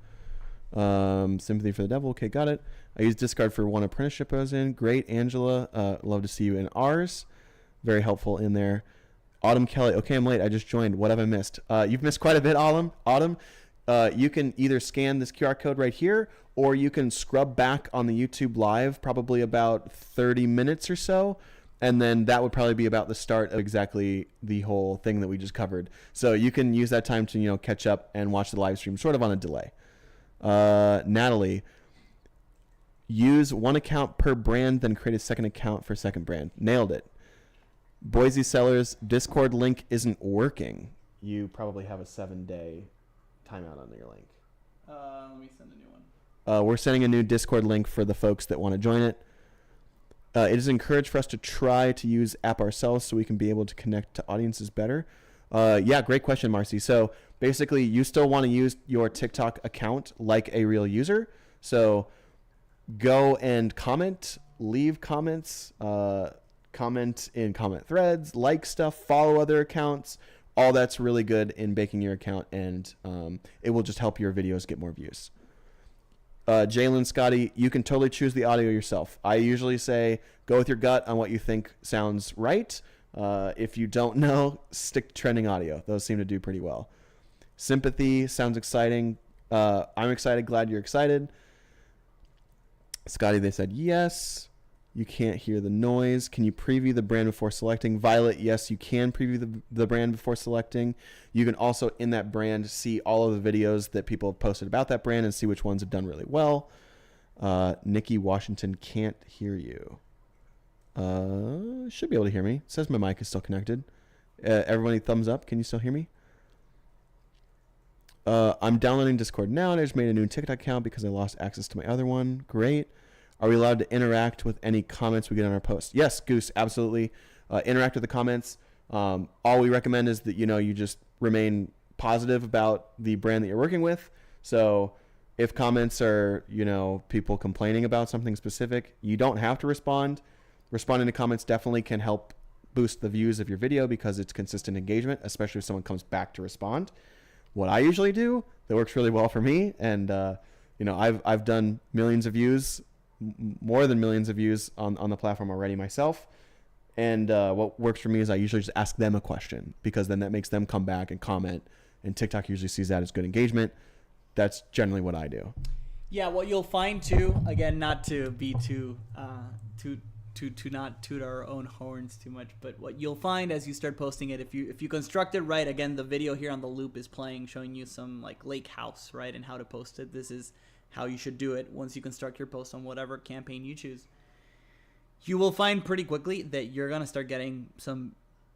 Sympathy for the Devil. Okay, got it. I used Discard for one apprenticeship I was in. Great, Angela. Love to see you in ours. Very helpful in there. Autumn Kelly. Okay, I'm late. I just joined. What have I missed? You've missed quite a bit, Autumn. You can either scan this QR code right here, or you can scrub back on the YouTube live, probably about 30 minutes or so, and then that would probably be about the start of exactly the whole thing that we just covered. So you can use that time to catch up and watch the live stream sort of on a delay. Natalie, use one account per brand, then create a second account for second brand. Nailed it. Boise Sellers, Discord link isn't working. You probably have a 7-day timeout on your link. Let me send a new one. We're sending a new Discord link for the folks that want to join it. It is encouraged for us to try to use app ourselves so we can be able to connect to audiences better. Yeah, great question, Marcy. So basically, you still want to use your TikTok account like a real user. So go and comment, leave comments, comment in comment threads, like stuff, follow other accounts. All that's really good in baking your account, and it will just help your videos get more views. Jalen, Scotty, you can totally choose the audio yourself. I usually say go with your gut on what you think sounds right. If you don't know, stick to trending audio. Those seem to do pretty well. Sympathy sounds exciting. I'm excited. Glad you're excited. Scotty, they said yes. You can't hear the noise. Can you preview the brand before selecting? Violet, yes, you can preview the brand before selecting. You can also, in that brand, see all of the videos that people have posted about that brand and see which ones have done really well. Nikki Washington can't hear you. Should be able to hear me. It says my mic is still connected. Everybody thumbs up. Can you still hear me? I'm downloading Discord now, and I just made a new TikTok account because I lost access to my other one. Great. Are we allowed to interact with any comments we get on our posts? Yes, Goose, absolutely. Interact with the comments. All we recommend is that, you just remain positive about the brand that you're working with. So if comments are, people complaining about something specific, you don't have to respond. Responding to comments definitely can help boost the views of your video because it's consistent engagement, especially if someone comes back to respond. What I usually do that works really well for me, and I've done millions of views, more than millions of views on the platform already myself. And what works for me is I usually just ask them a question because then that makes them come back and comment. And TikTok usually sees that as good engagement. That's generally what I do. Yeah, what you'll find too, again, not to be too not toot our own horns too much, but what you'll find as you start posting it, if you construct it right, again, the video here on the loop is playing, showing you some like lake house, right, and how to post it. This is how you should do it once you construct your post on whatever campaign you choose. You will find pretty quickly that you're gonna start getting some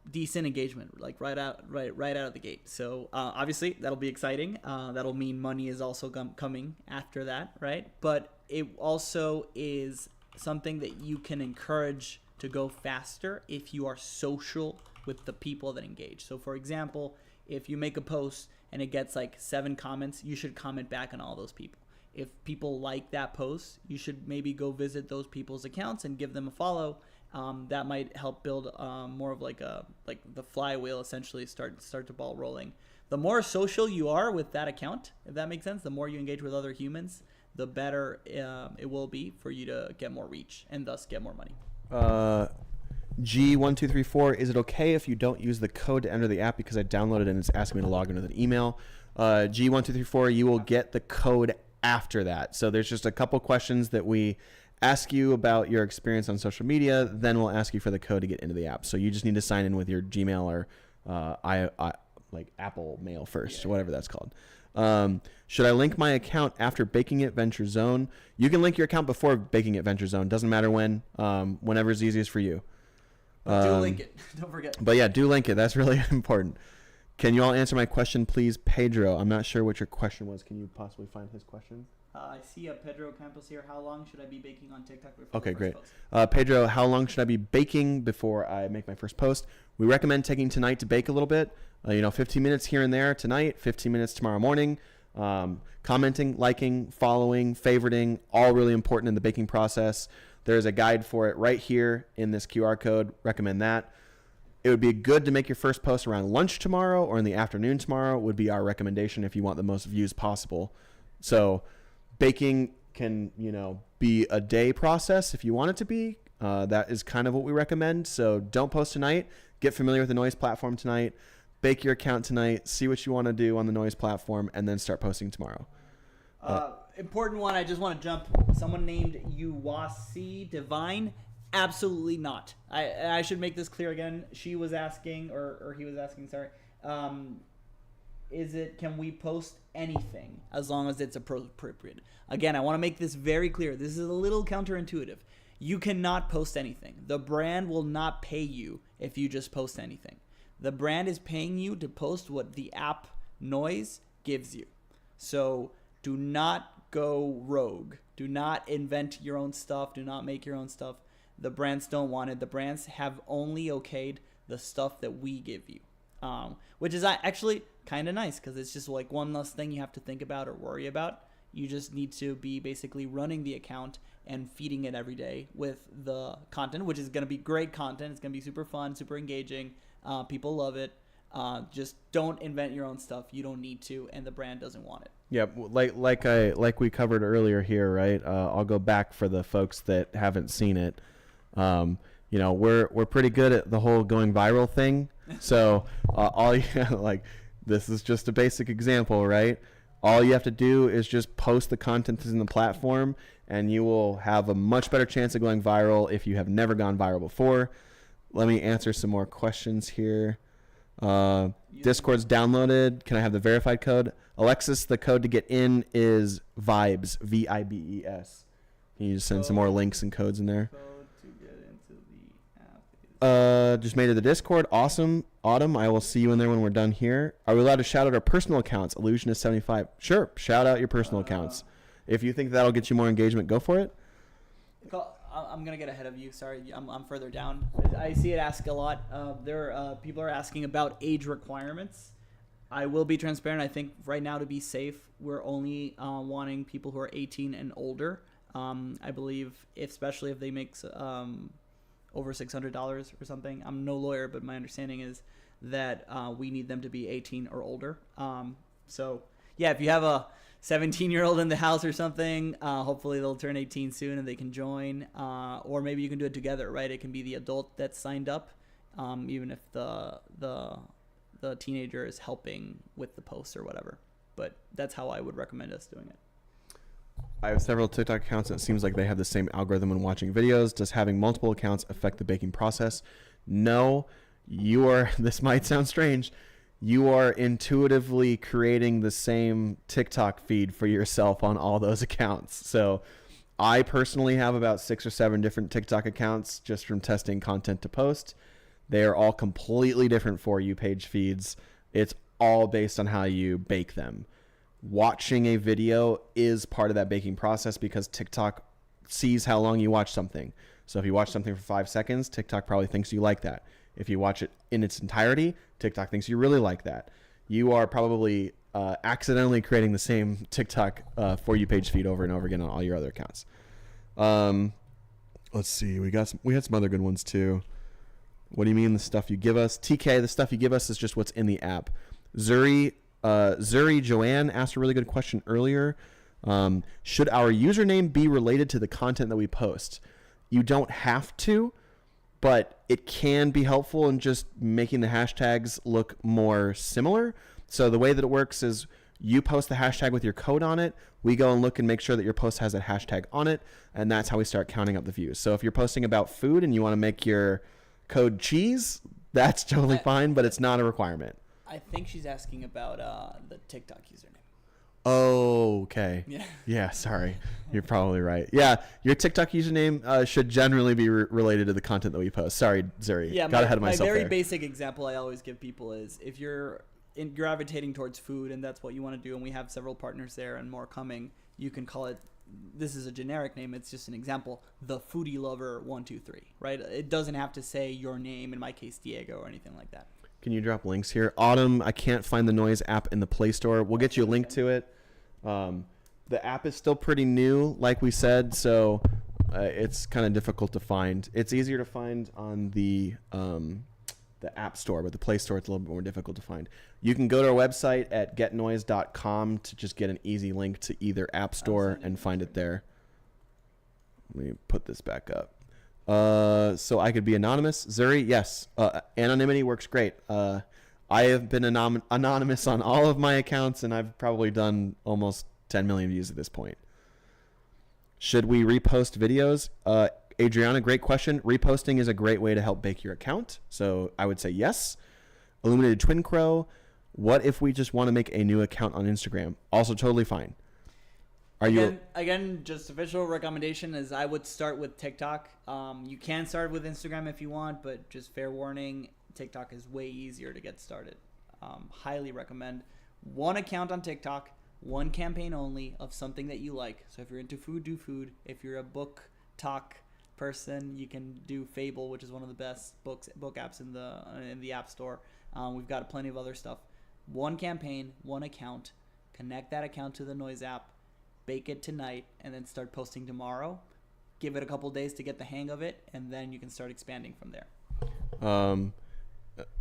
decent engagement, like right out of the gate. So obviously that'll be exciting. That'll mean money is also coming after that, right? But it also is something that you can encourage to go faster if you are social with the people that engage. So for example, if you make a post and it gets like 7 comments, you should comment back on all those people. If people like that post, you should maybe go visit those people's accounts and give them a follow. That might help build more of like the flywheel, essentially start the ball rolling. The more social you are with that account, if that makes sense, the more you engage with other humans, the better it will be for you to get more reach and thus get more money. G1234, is it okay if you don't use the code to enter the app because I downloaded it and it's asking me to log into the email? G1234, you will get the code after that. So there's just a couple questions that we ask you about your experience on social media, then we'll ask you for the code to get into the app. So you just need to sign in with your Gmail or like Apple Mail first, or whatever that's called. Should I link my account after Baking It Venture Zone? You can link your account before Baking It Venture Zone. Doesn't matter when, whenever is easiest for you. Do link it. Don't forget. But yeah, do link it. That's really important. Can you all answer my question, please? Pedro, I'm not sure what your question was. Can you possibly find his question? I see a Pedro Campos here. How long should I be baking on TikTok before Okay, the great. first post? Pedro, how long should I be baking before I make my first post? We recommend taking tonight to bake a little bit. 15 minutes here and there tonight, 15 minutes tomorrow morning. Commenting, liking, following, favoriting, all really important in the baking process. There's a guide for it right here in this QR code. Recommend that. It would be good to make your first post around lunch tomorrow or in the afternoon tomorrow would be our recommendation if you want the most views possible. So baking can, be a day process if you want it to be. That is kind of what we recommend. So don't post tonight. Get familiar with the Noise platform tonight. Bake your account tonight. See what you want to do on the Noise platform, and then start posting tomorrow. Important one. I just want to jump. Someone named Uwasi Divine. Absolutely not. I should make this clear again. She was asking, or he was asking, sorry. Can we post anything as long as it's appropriate? Again, I want to make this very clear. This is a little counterintuitive. You cannot post anything. The brand will not pay you if you just post anything. The brand is paying you to post what the app Noise gives you. So do not go rogue. Do not invent your own stuff. Do not make your own stuff. The brands don't want it. The brands have only okayed the stuff that we give you, which is actually kind of nice because it's just like one less thing you have to think about or worry about. You just need to be basically running the account and feeding it every day with the content, which is going to be great content. It's going to be super fun, super engaging. People love it. Just don't invent your own stuff. You don't need to, and the brand doesn't want it. Yep, like we covered earlier here, right? I'll go back for the folks that haven't seen it. We're pretty good at the whole going viral thing. So all you This is just a basic example, right? All you have to do is just post the content that's in the platform, and you will have a much better chance of going viral if you have never gone viral before. Let me answer some more questions here. Discord's downloaded. Can I have the verified code? Alexis, the code to get in is VIBES, VIBES. Can you just send some more links and codes in there? Code to get into the app. Just made it to Discord. Awesome. Autumn, I will see you in there when we're done here. Are we allowed to shout out our personal accounts? Illusionist75. Sure. Shout out your personal accounts. If you think that'll get you more engagement, go for it. I'm gonna get ahead of you. Sorry, I'm further down. I see it asked a lot. People are asking about age requirements. I will be transparent. I think right now, to be safe, we're only wanting people who are 18 and older. I believe, especially if they make over $600 or something. I'm no lawyer, but my understanding is that we need them to be 18 or older. So yeah, if you have a 17-year-old in the house or something, hopefully they'll turn 18 soon and they can join. Or maybe you can do it together, right? It can be the adult that's signed up, even if the teenager is helping with the posts or whatever. But that's how I would recommend us doing it. I have several TikTok accounts, and it seems like they have the same algorithm when watching videos. Does having multiple accounts affect the baking process? No. This might sound strange. You are intuitively creating the same TikTok feed for yourself on all those accounts. So I personally have about 6 or 7 different TikTok accounts just from testing content to post. They are all completely different For You page feeds. It's all based on how you bake them. Watching a video is part of that baking process because TikTok sees how long you watch something. So if you watch something for 5 seconds, TikTok probably thinks you like that. If you watch it in its entirety, TikTok thinks you really like that. You are probably accidentally creating the same TikTok For You page feed over and over again on all your other accounts. Let's see. We had some other good ones too. What do you mean the stuff you give us? TK, the stuff you give us is just what's in the app. Zuri Joanne asked a really good question earlier. Should our username be related to the content that we post? You don't have to, but it can be helpful in just making the hashtags look more similar. So the way that it works is you post the hashtag with your code on it. We go and look and make sure that your post has that hashtag on it. And that's how we start counting up the views. So if you're posting about food and you want to make your code cheese, that's totally fine, but it's not a requirement. I think she's asking about the TikTok username. Oh, okay. Yeah. Yeah, sorry. You're probably right. Yeah, your TikTok username should generally be related to the content that we post. Sorry, Zuri. Yeah, got ahead of myself my very there. basic example I always give people is if you're gravitating towards food and that's what you want to do, and we have several partners there and more coming, you can call it, this is a generic name, it's just an example, the Foodie Lover 123, right? It doesn't have to say your name, in my case, Diego, or anything like that. Can you drop links here? Autumn, I can't find the Noise app in the Play Store. We'll get you a link to it. The app is still pretty new, like we said, so it's kind of difficult to find. It's easier to find on the App Store, but the Play Store it's a little bit more difficult to find. You can go to our website at getnoise.com to just get an easy link to either App Store and find it there. Let me put this back up. So I could be anonymous. Zuri, yes. Anonymity works great. I have been anonymous on all of my accounts, and I've probably done almost 10 million views at this point. Should we repost videos? Adriana, great question. Reposting is a great way to help bake your account. So I would say yes. Illuminated Twin Crow, what if we just want to make a new account on Instagram? Also totally fine. Again, just official recommendation is I would start with TikTok. You can start with Instagram if you want, but just fair warning, TikTok is way easier to get started. Highly recommend one account on TikTok, one campaign only of something that you like. So if you're into food, do food. If you're a book talk person, you can do Fable, which is one of the best book apps in the App Store. We've got plenty of other stuff. One campaign, one account. Connect that account to the Noise app. Bake it tonight and then start posting tomorrow. Give it a couple days to get the hang of it, and then you can start expanding from there.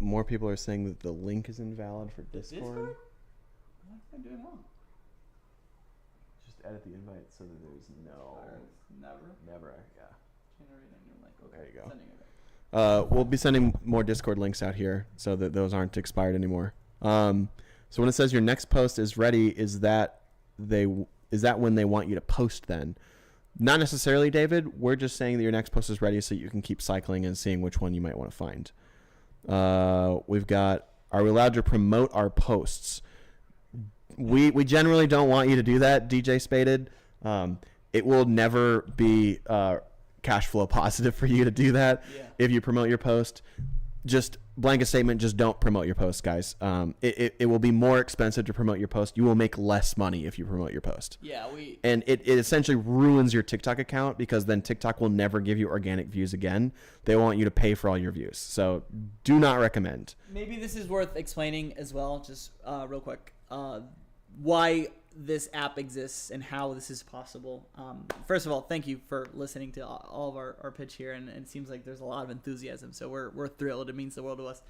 More people are saying that the link is invalid for Discord. What am I doing wrong? Just edit the invite so that there's never. Yeah. Generate a new link. Okay. There you go. Sending it. We'll be sending more Discord links out here so that those aren't expired anymore. So when it says your next post is ready, is that when they want you to post then? Not necessarily, David. We're just saying that your next post is ready so you can keep cycling and seeing which one you might want to find. We've got, are we allowed to promote our posts? We generally don't want you to do that, DJ Spaded. It will never be cash flow positive for you to do that if you promote your post. Just blanket statement, just don't promote your post, guys. It will be more expensive to promote your post. You will make less money if you promote your post. And it essentially ruins your TikTok account, because then TikTok will never give you organic views again. They want you to pay for all your views. So do not recommend. Maybe this is worth explaining as well, just real quick, why this app exists and how this is possible. First of all, thank you for listening to all of our pitch here, and it seems like there's a lot of enthusiasm, so we're thrilled. It means the world to us.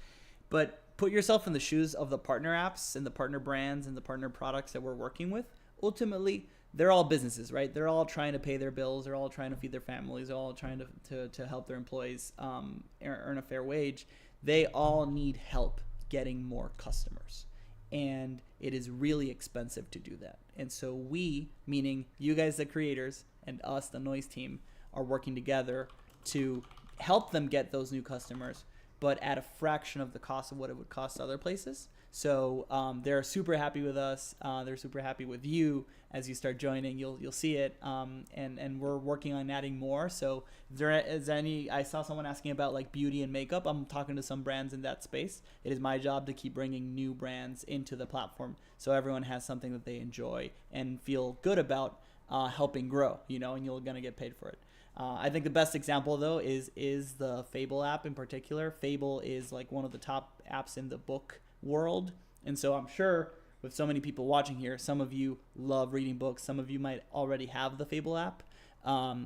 But put yourself in the shoes of the partner apps and the partner brands and the partner products that we're working with. Ultimately, they're all businesses, right? They're all trying to pay their bills. They're all trying to feed their families. They're all trying to help their employees earn a fair wage. They all need help getting more customers. And it is really expensive to do that. And so we, meaning you guys, the creators, and us, the Noise team, are working together to help them get those new customers, but at a fraction of the cost of what it would cost other places. So they're super happy with us. They're super happy with you as you start joining. You'll see it. And we're working on adding more. So if there is any, I saw someone asking about like beauty and makeup. I'm talking to some brands in that space. It is my job to keep bringing new brands into the platform, so everyone has something that they enjoy and feel good about helping grow. And you're gonna get paid for it. I think the best example though is the Fable app in particular. Fable is like one of the top apps in the book world, and so I'm sure with so many people watching here, some of you love reading books, some of you might already have the Fable app.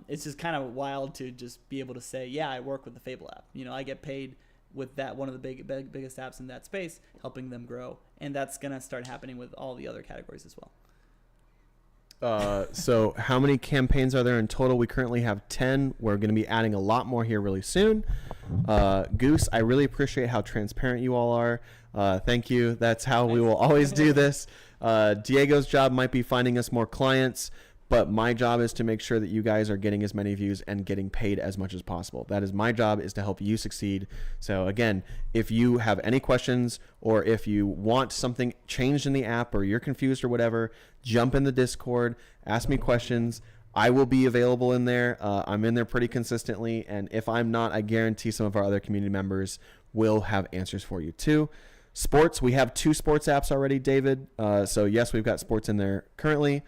It's just kind of wild to just be able to say, yeah, I work with the Fable app. I get paid with that, one of the biggest apps in that space, helping them grow, and that's gonna start happening with all the other categories as well. So how many campaigns are there in total? We currently have 10. We're going to be adding a lot more here really soon. Goose, I really appreciate how transparent you all are. Thank you. That's how we will always do this. Diego's job might be finding us more clients, but my job is to make sure that you guys are getting as many views and getting paid as much as possible. That is my job, is to help you succeed. So again, if you have any questions, or if you want something changed in the app, or you're confused or whatever, jump in the Discord, ask me questions. I will be available in there. I'm in there pretty consistently. And if I'm not, I guarantee some of our other community members will have answers for you too. Sports, we have 2 sports apps already, David. So yes, we've got sports in there currently.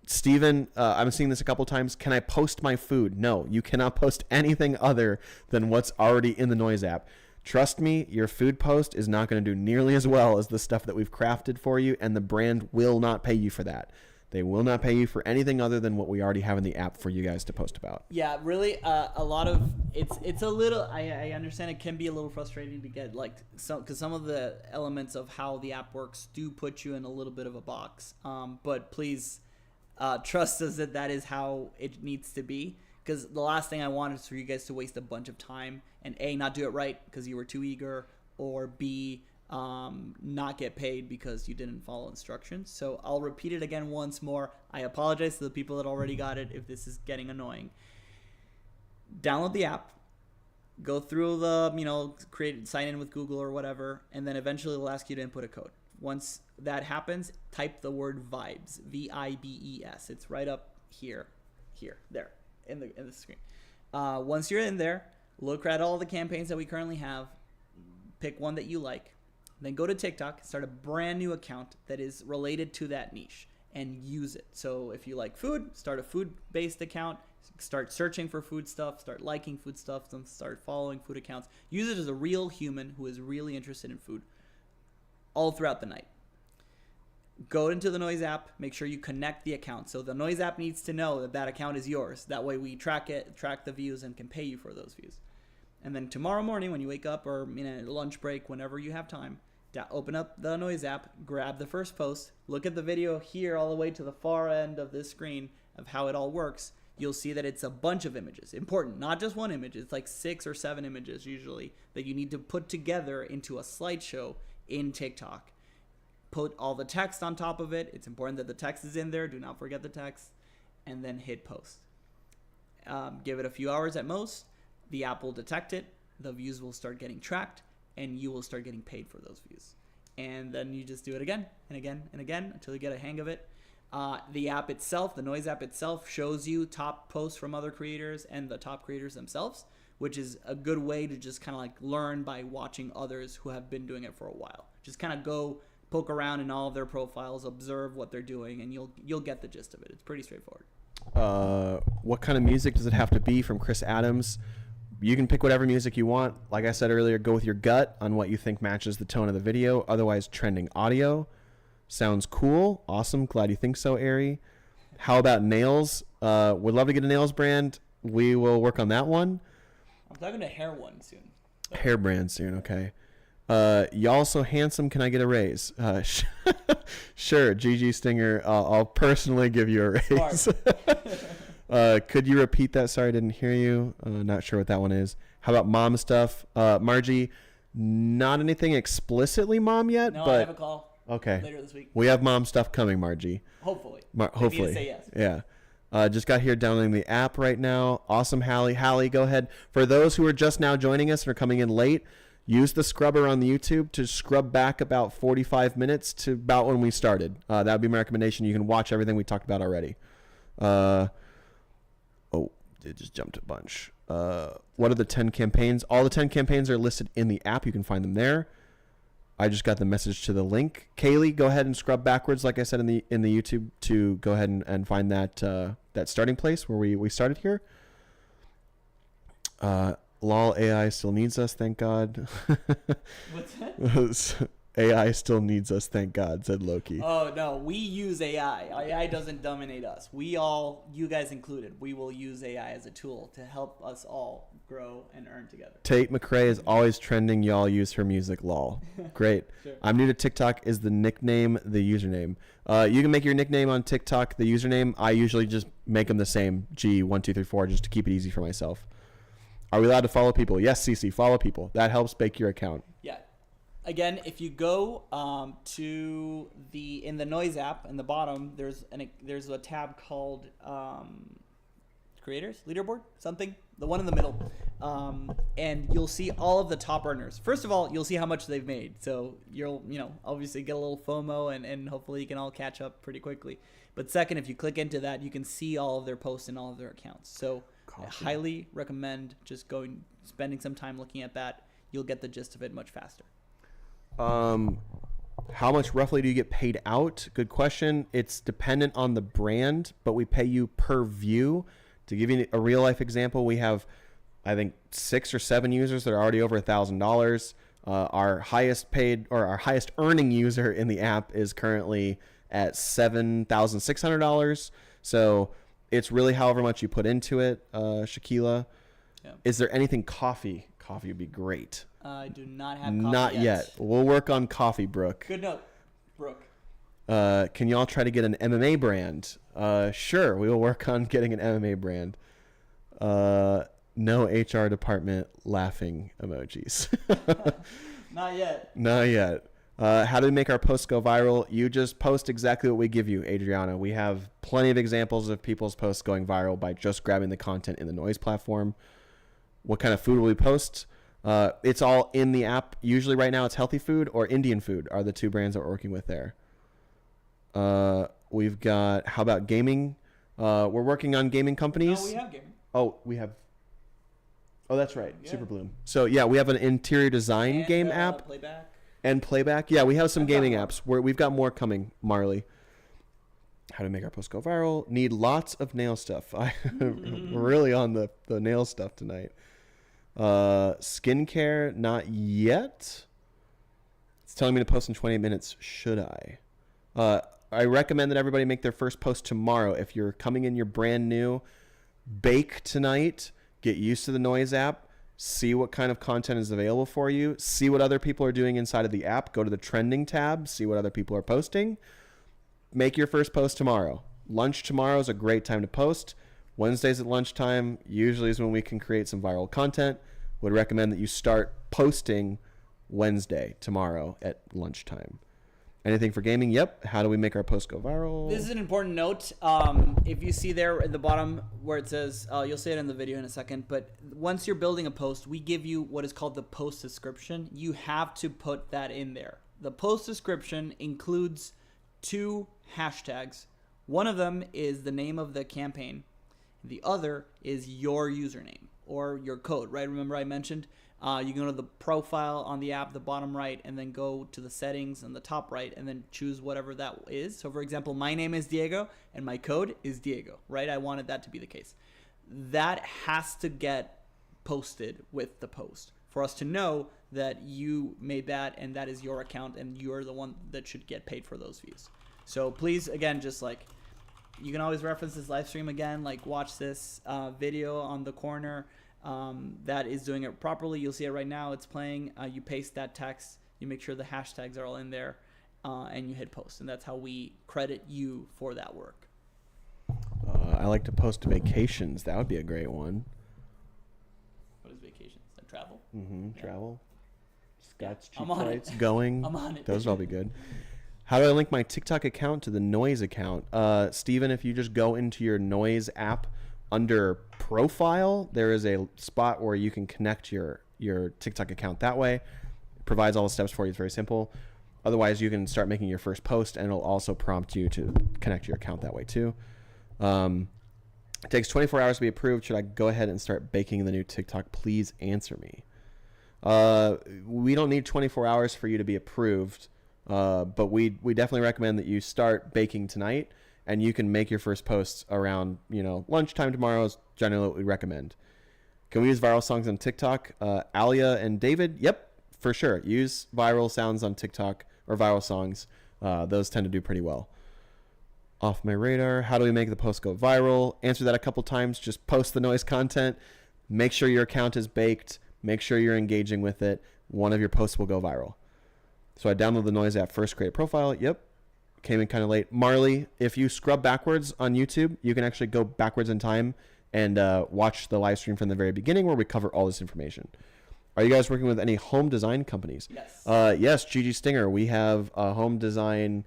Steven, I'm seeing this a couple times. Can I post my food? No, you cannot post anything other than what's already in the Noise app. Trust me, your food post is not going to do nearly as well as the stuff that we've crafted for you, and the brand will not pay you for that. They will not pay you for anything other than what we already have in the app for you guys to post about. Yeah, really, a lot of it's a little. I understand it can be a little frustrating to get because some of the elements of how the app works do put you in a little bit of a box. But please. Trust us that is how it needs to be, because the last thing I want is for you guys to waste a bunch of time and A, not do it right because you were too eager, or B, not get paid because you didn't follow instructions. So I'll repeat it again once more. I apologize to the people that already got it if this is getting annoying. Download the app, go through the sign in with Google or whatever, and then eventually it'll ask you to input a code. Once that happens, type the word vibes, VIBES. It's right up here, there, in the screen. Once you're in there, look at all the campaigns that we currently have, pick one that you like, then go to TikTok, start a brand new account that is related to that niche, and use it. So if you like food, start a food-based account, start searching for food stuff, start liking food stuff, and start following food accounts. Use it as a real human who is really interested in food all throughout the night. Go into the Noise app, make sure you connect the account. So the Noise app needs to know that that account is yours. That way we track the views, and can pay you for those views. And then tomorrow morning when you wake up, or lunch break, whenever you have time, open up the Noise app, grab the first post, look at the video here all the way to the far end of this screen of how it all works. You'll see that it's a bunch of images. Important, not just one image. It's like 6 or 7 images usually that you need to put together into a slideshow in TikTok. put all the text on top of it. It's important that the text is in there. Do not forget the text. And then hit post. Give it a few hours at most. The app will detect it. The views will start getting tracked, and you will start getting paid for those views. And then you just do it again and again and again until you get a hang of it. The app itself, the Noise app itself, shows you top posts from other creators and the top creators themselves, which is a good way to just kind of like learn by watching others who have been doing it for a while. Just kind of go poke around in all of their profiles, observe what they're doing, and you'll get the gist of it. It's pretty straightforward. What kind of music does it have to be from Chris Adams? You can pick whatever music you want. Like I said earlier, go with your gut on what you think matches the tone of the video. Otherwise, trending audio. Sounds cool. Awesome. Glad you think so, Ari. How about nails? Would love to get a nails brand. We will work on that one. I'm talking to hair one soon. Hair brand soon, okay. Y'all so handsome, can I get a raise? Sure, GG Stinger, I'll personally give you a raise. Could you repeat that? Sorry, I didn't hear you. Not sure what that one is. How about mom stuff? Margie, not anything explicitly mom yet, No, but I have a call. Okay. Later this week. We have mom stuff coming, Margie. Hopefully. Hopefully. Say yes. Yeah. Just got here downloading the app right now. Awesome, Hallie. Hallie, go ahead. For those who are just now joining us and are coming in late, use the scrubber on the YouTube to scrub back about 45 minutes to about when we started. That would be my recommendation. You can watch everything we talked about already. It just jumped a bunch. What are the 10 campaigns? All the 10 campaigns are listed in the app. You can find them there. I just got the message to the link. Kaylee, go ahead and scrub backwards, like I said in the YouTube, to go ahead and find that that starting place where we started here. Lol, AI still needs us, thank God. What's that? AI still needs us, thank God, said Loki. Oh, no, we use AI. AI doesn't dominate us. We all, you guys included, we will use AI as a tool to help us all grow and earn together. Tate McRae is always trending. Y'all use her music, lol. Great. Sure. I'm new to TikTok. Is the nickname the username? You can make your nickname on TikTok the username. I usually just make them the same, G1234, just to keep it easy for myself. Are we allowed to follow people? Yes, CC, follow people. That helps bake your account. Yeah. Again, if you go in the Noise app in the bottom, there's a tab called Creators, Leaderboard, something, the one in the middle, and you'll see all of the top earners. First of all, you'll see how much they've made, so you'll obviously get a little FOMO, and hopefully you can all catch up pretty quickly. But second, if you click into that, you can see all of their posts and all of their accounts. So I highly recommend just spending some time looking at that. You'll get the gist of it much faster. How much roughly do you get paid out? Good question. It's dependent on the brand, but we pay you per view. To give you a real life example, we have, I think, 6 or 7 users that are already over $1,000. Our highest paid or our highest earning user in the app is currently at $7,600. So it's really however much you put into it, Shaquila. Yeah. Is there anything coffee? Coffee would be great. I do not have coffee Not yet. We'll work on coffee, Brooke. Good note, Brooke. Can y'all try to get an MMA brand? Sure, we will work on getting an MMA brand. No HR department laughing emojis. Not yet. Not yet. How do we make our posts go viral? You just post exactly what we give you, Adriana. We have plenty of examples of people's posts going viral by just grabbing the content in the Noise platform. What kind of food will we post? It's all in the app. Usually right now it's healthy food or Indian food are the 2 brands that we're working with there. We've got, how about gaming? We're working on gaming companies. No, we have gaming. We have. Oh, that's right. Yeah. Super Bloom. So yeah, we have an interior design And, game app. Playback. And playback. Yeah, we have some gaming apps where we've got more coming, Marley. How to make our posts go viral. Need lots of nail stuff. We're really on the nail stuff tonight. Skincare, not yet. It's telling me to post in 28 minutes. Should I? I recommend that everybody make their first post tomorrow. If you're coming in, you're brand new, bake tonight, get used to the Noise app, see what kind of content is available for you, see what other people are doing inside of the app, go to the trending tab, see what other people are posting. Make your first post tomorrow. Lunch tomorrow is a great time to post. Wednesdays at lunchtime usually is when we can create some viral content. Would recommend that you start posting Wednesday, tomorrow at lunchtime. Anything for gaming? Yep. How do we make our post go viral? This is an important note. If you see there at the bottom where it says, you'll see it in the video in a second, but once you're building a post, we give you what is called the post description. You have to put that in there. The post description includes 2 hashtags. One of them is the name of the campaign. The other is your username or your code, right? Remember I mentioned you can go to the profile on the app, the bottom right, and then go to the settings on the top right, and then choose whatever that is. So for example, my name is Diego and my code is Diego, right? I wanted that to be the case. That has to get posted with the post for us to know that you made that and that is your account and you're the one that should get paid for those views. So please, again, just like, you can always reference this live stream again, like watch this video on the corner that is doing it properly. You'll see it right now. It's playing. You paste that text. You make sure the hashtags are all in there, and you hit post. And that's how we credit you for that work. I like to post vacations. That would be a great one. What is vacations? Like travel? Mm-hmm. Yeah. Travel. Scott's cheap I'm on flights. it. Going. I'm on it. Those will all be good. How do I link my TikTok account to the Noise account? Steven, if you just go into your Noise app under profile, there is a spot where you can connect your TikTok account that way. It provides all the steps for you. It's very simple. Otherwise, you can start making your first post, and it'll also prompt you to connect your account that way too. It takes 24 hours to be approved. Should I go ahead and start baking the new TikTok? Please answer me. We don't need 24 hours for you to be approved. But we definitely recommend that you start baking tonight, and you can make your first posts around, lunchtime tomorrow is generally what we recommend. Can we use viral songs on TikTok? Alia and David, yep, for sure. Use viral sounds on TikTok or viral songs. Those tend to do pretty well. Off my radar. How do we make the post go viral? Answer that a couple times. Just post the Noise content. Make sure your account is baked. Make sure you're engaging with it. One of your posts will go viral. So I download the Noise app first, create a profile. Yep. Came in kind of late. Marley, if you scrub backwards on YouTube, you can actually go backwards in time and watch the live stream from the very beginning where we cover all this information. Are you guys working with any home design companies? Yes. Yes, GG Stinger. We have a home design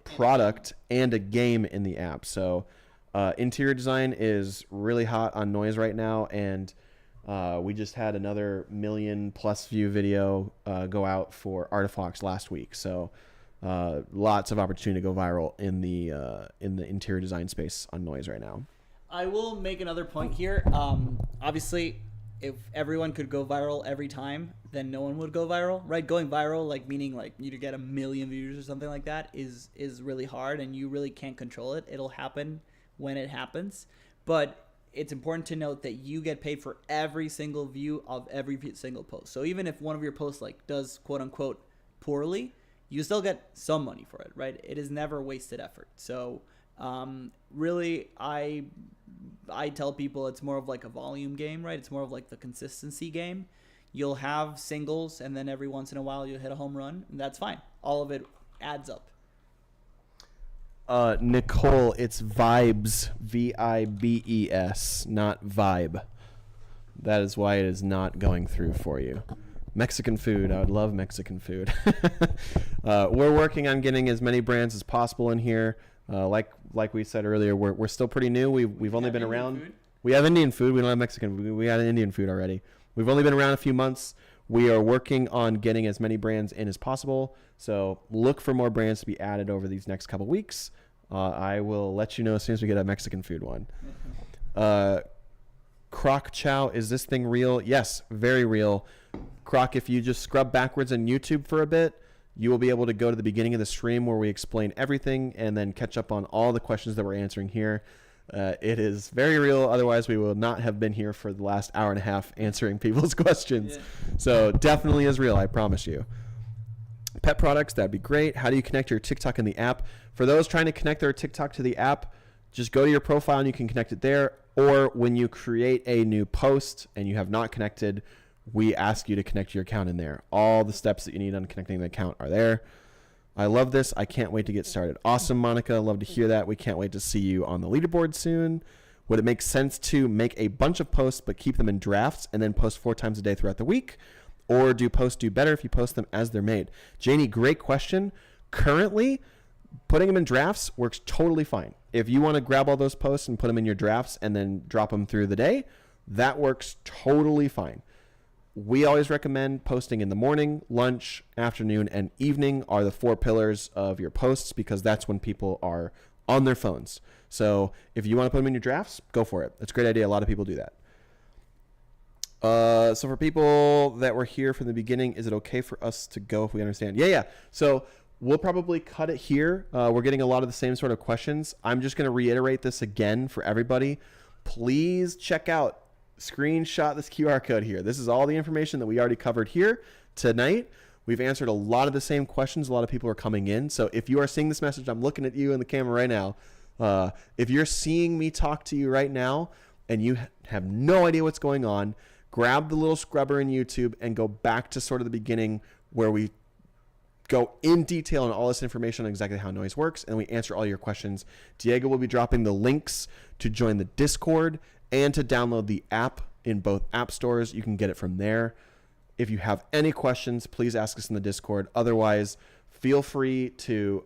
product and a game in the app. So interior design is really hot on Noise right now, and we just had another 1 million+ view video go out for Artifox last week. So lots of opportunity to go viral in the interior design space on Noise right now. I will make another point here. Obviously, if everyone could go viral every time, then no one would go viral, right? Going viral, like meaning like you to get 1 million views or something like that, is really hard, and you really can't control it. It'll happen when it happens, but it's important to note that you get paid for every single view of every single post. So even if one of your posts like does quote unquote poorly, you still get some money for it, right? It is never wasted effort. So really, I tell people it's more of like a volume game, right? It's more of like the consistency game. You'll have singles, and then every once in a while you'll hit a home run, and that's fine. All of it adds up. Nicole, it's vibes, VIBES, not vibe. That is why it is not going through for you. Mexican food. I would love Mexican food. We're working on getting as many brands as possible in here. Like we said earlier, we're still pretty new. We've only been around. Food? We have Indian food. We don't have Mexican food. We had Indian food already. We've only been around a few months. We are working on getting as many brands in as possible. So look for more brands to be added over these next couple weeks. I will let you know as soon as we get a Mexican food one. Croc Chow, is this thing real? Yes, very real. Croc, if you just scrub backwards on YouTube for a bit, you will be able to go to the beginning of the stream where we explain everything and then catch up on all the questions that we're answering here. It is very real. Otherwise, we will not have been here for the last hour and a half answering people's questions. Yeah. So definitely is real, I promise you. Pet products, that'd be great. How do you connect your TikTok in the app? For those trying to connect their TikTok to the app, just go to your profile and you can connect it there. Or when you create a new post and you have not connected, we ask you to connect your account in there. All the steps that you need on connecting the account are there. I love this. I can't wait to get started. Awesome, Monica. Love to hear that. We can't wait to see you on the leaderboard soon. Would it make sense to make a bunch of posts but keep them in drafts and then post 4 times a day throughout the week? or do posts do better if you post them as they're made? Janie, great question. Currently, putting them in drafts works totally fine. If you want to grab all those posts and put them in your drafts and then drop them through the day, that works totally fine. We always recommend posting in the morning, lunch, afternoon, and evening are the 4 pillars of your posts because that's when people are on their phones. So if you want to put them in your drafts, go for it. It's a great idea. A lot of people do that. So for people that were here from the beginning, is it okay for us to go if we understand? Yeah. So we'll probably cut it here. We're getting a lot of the same sort of questions. I'm just going to reiterate this again for everybody. Please check out, screenshot this QR code here. This is all the information that we already covered here tonight. We've answered a lot of the same questions. A lot of people are coming in. So if you are seeing this message, I'm looking at you in the camera right now. If you're seeing me talk to you right now and you have no idea what's going on, grab the little scrubber in YouTube and go back to sort of the beginning where we go in detail on all this information on exactly how noise works, and we answer all your questions. Diego will be dropping the links to join the Discord and to download the app in both app stores. You can get it from there. If you have any questions, please ask us in the Discord. Otherwise, feel free to,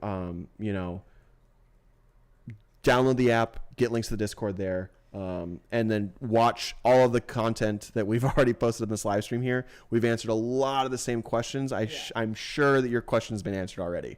download the app, get links to the Discord there, and then watch all of the content that we've already posted in this live stream here. We've answered a lot of the same questions. I'm sure that your question has been answered already.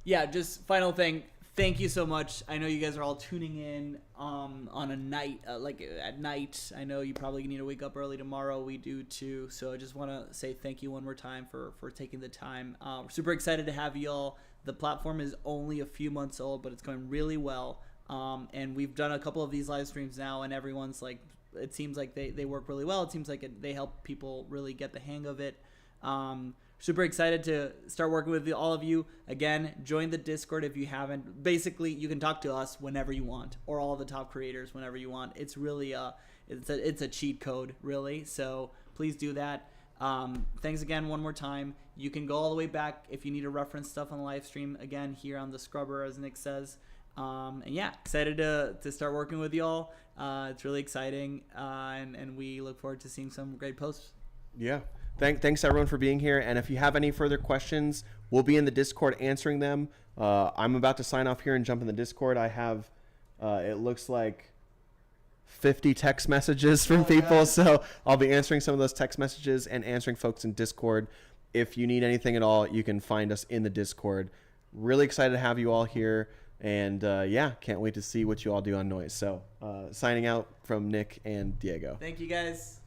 Yeah, just final thing. Thank you so much. I know you guys are all tuning in on a night, at night. I know you probably need to wake up early tomorrow. We do too. So I just want to say thank you one more time for taking the time. We're super excited to have you all. The platform is only a few months old, but it's going really well. And we've done a couple of these live streams now, and everyone's like, it seems like they work really well. It seems like they help people really get the hang of it. Super excited to start working with all of you. Again, join the Discord if you haven't. Basically, you can talk to us whenever you want, or all the top creators whenever you want. It's really it's a cheat code, really. So please do that. Thanks again one more time. You can go all the way back if you need to reference stuff on the live stream. Again, here on the scrubber, as Nick says. And yeah, excited to start working with y'all. It's really exciting, and we look forward to seeing some great posts. Yeah. Thanks everyone for being here. And if you have any further questions, we'll be in the Discord answering them. I'm about to sign off here and jump in the Discord. I have, it looks like 50 text messages from people. God. So I'll be answering some of those text messages and answering folks in Discord. If you need anything at all, you can find us in the Discord. Really excited to have you all here. And yeah, can't wait to see what you all do on noise. So signing out from Nick and Diego. Thank you guys.